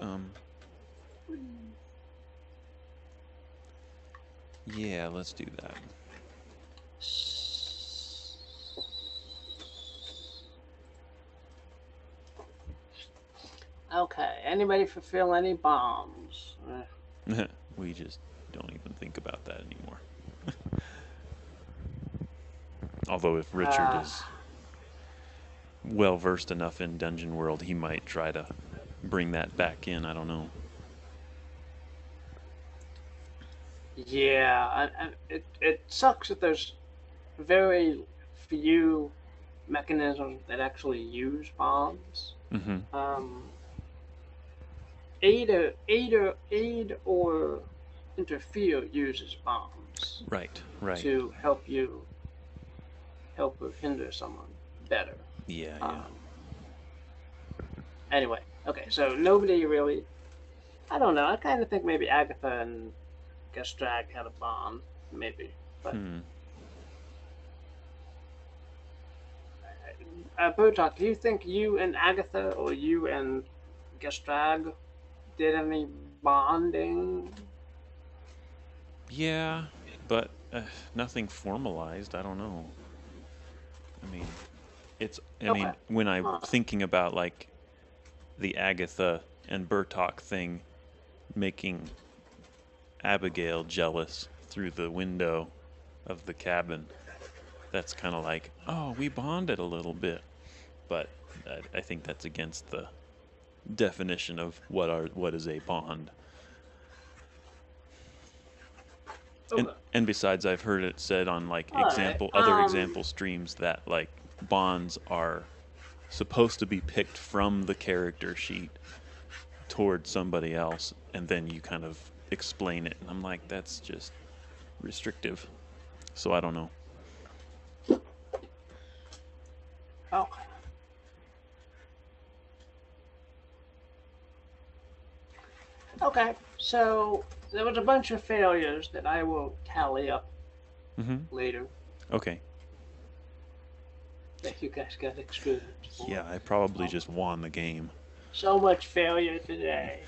Yeah, let's do that. Okay, anybody fulfill any bombs? We just don't even think about that anymore. Although if Richard is well versed enough in Dungeon World, he might try to bring that back in. I don't know. Yeah, it sucks that there's very few mechanisms that actually use bombs. Mm-hmm. Aid or interfere uses bombs. Right. To help or hinder someone better. Yeah. Anyway, okay, so nobody really. I don't know. I kind of think maybe Agatha and Gastrag had a bond, maybe, but. Bertok, do you think you and Agatha or you and Gastrag did any bonding? Yeah, but nothing formalized. I don't know. I mean, when I'm thinking about like the Agatha and Bertok thing, making Abigail jealous through the window of the cabin, that's kind of like, oh, we bonded a little bit. But I think that's against the definition of what is a bond. Okay. And besides, I've heard it said on like other example streams that like bonds are supposed to be picked from the character sheet toward somebody else, and then you kind of explain it. And I'm like, that's just restrictive. So I don't know. Okay. Okay, so there was a bunch of failures that I will tally up later. Okay. That you guys got experience for. Yeah, I probably just won the game. So much failure today.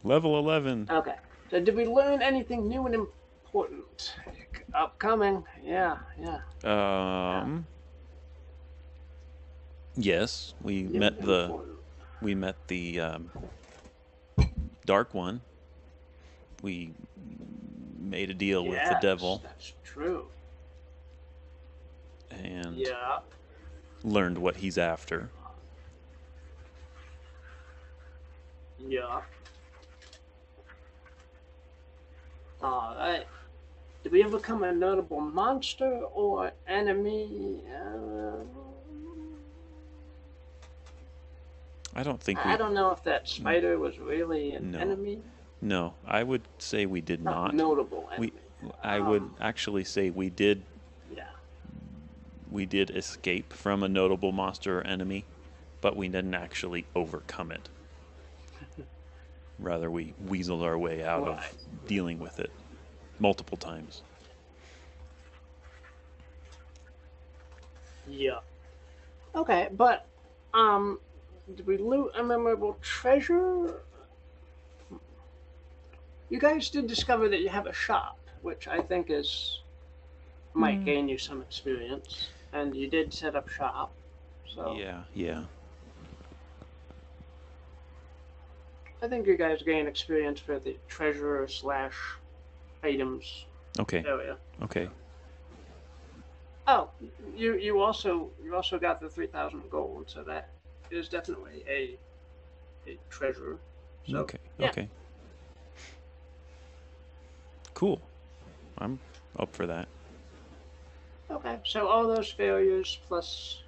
Level 11. Okay, so did we learn anything new and important? Upcoming, yeah. Yes, we met the Dark One. We made a deal with the devil. That's true. And learned what he's after. Yeah. All right. Did we ever become a notable monster or enemy? I don't think I don't know if that spider was really an enemy. No, I would say we did not. Notable enemy. I would actually say we did. Yeah. We did escape from a notable monster or enemy, but we didn't actually overcome it. Rather, we weaseled our way out of dealing with it multiple times. Yeah. Okay, but did we loot a memorable treasure? You guys did discover that you have a shop, which I think might gain you some experience, and you did set up shop. So Yeah. I think you guys gain experience for the treasure slash items Okay. area. Okay. Oh, you also got the 3,000 gold, so that is definitely a treasure. So Okay. yeah, Okay. Cool. I'm up for that. okay. So all those failures plus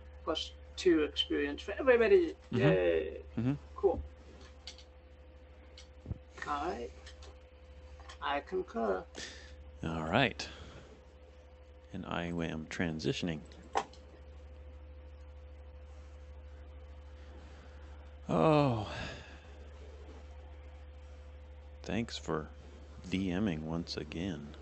2 experience for everybody. Mhm. Yay! Mhm. Cool. All right, I concur. All right. And I am transitioning. Oh, thanks for DMing once again.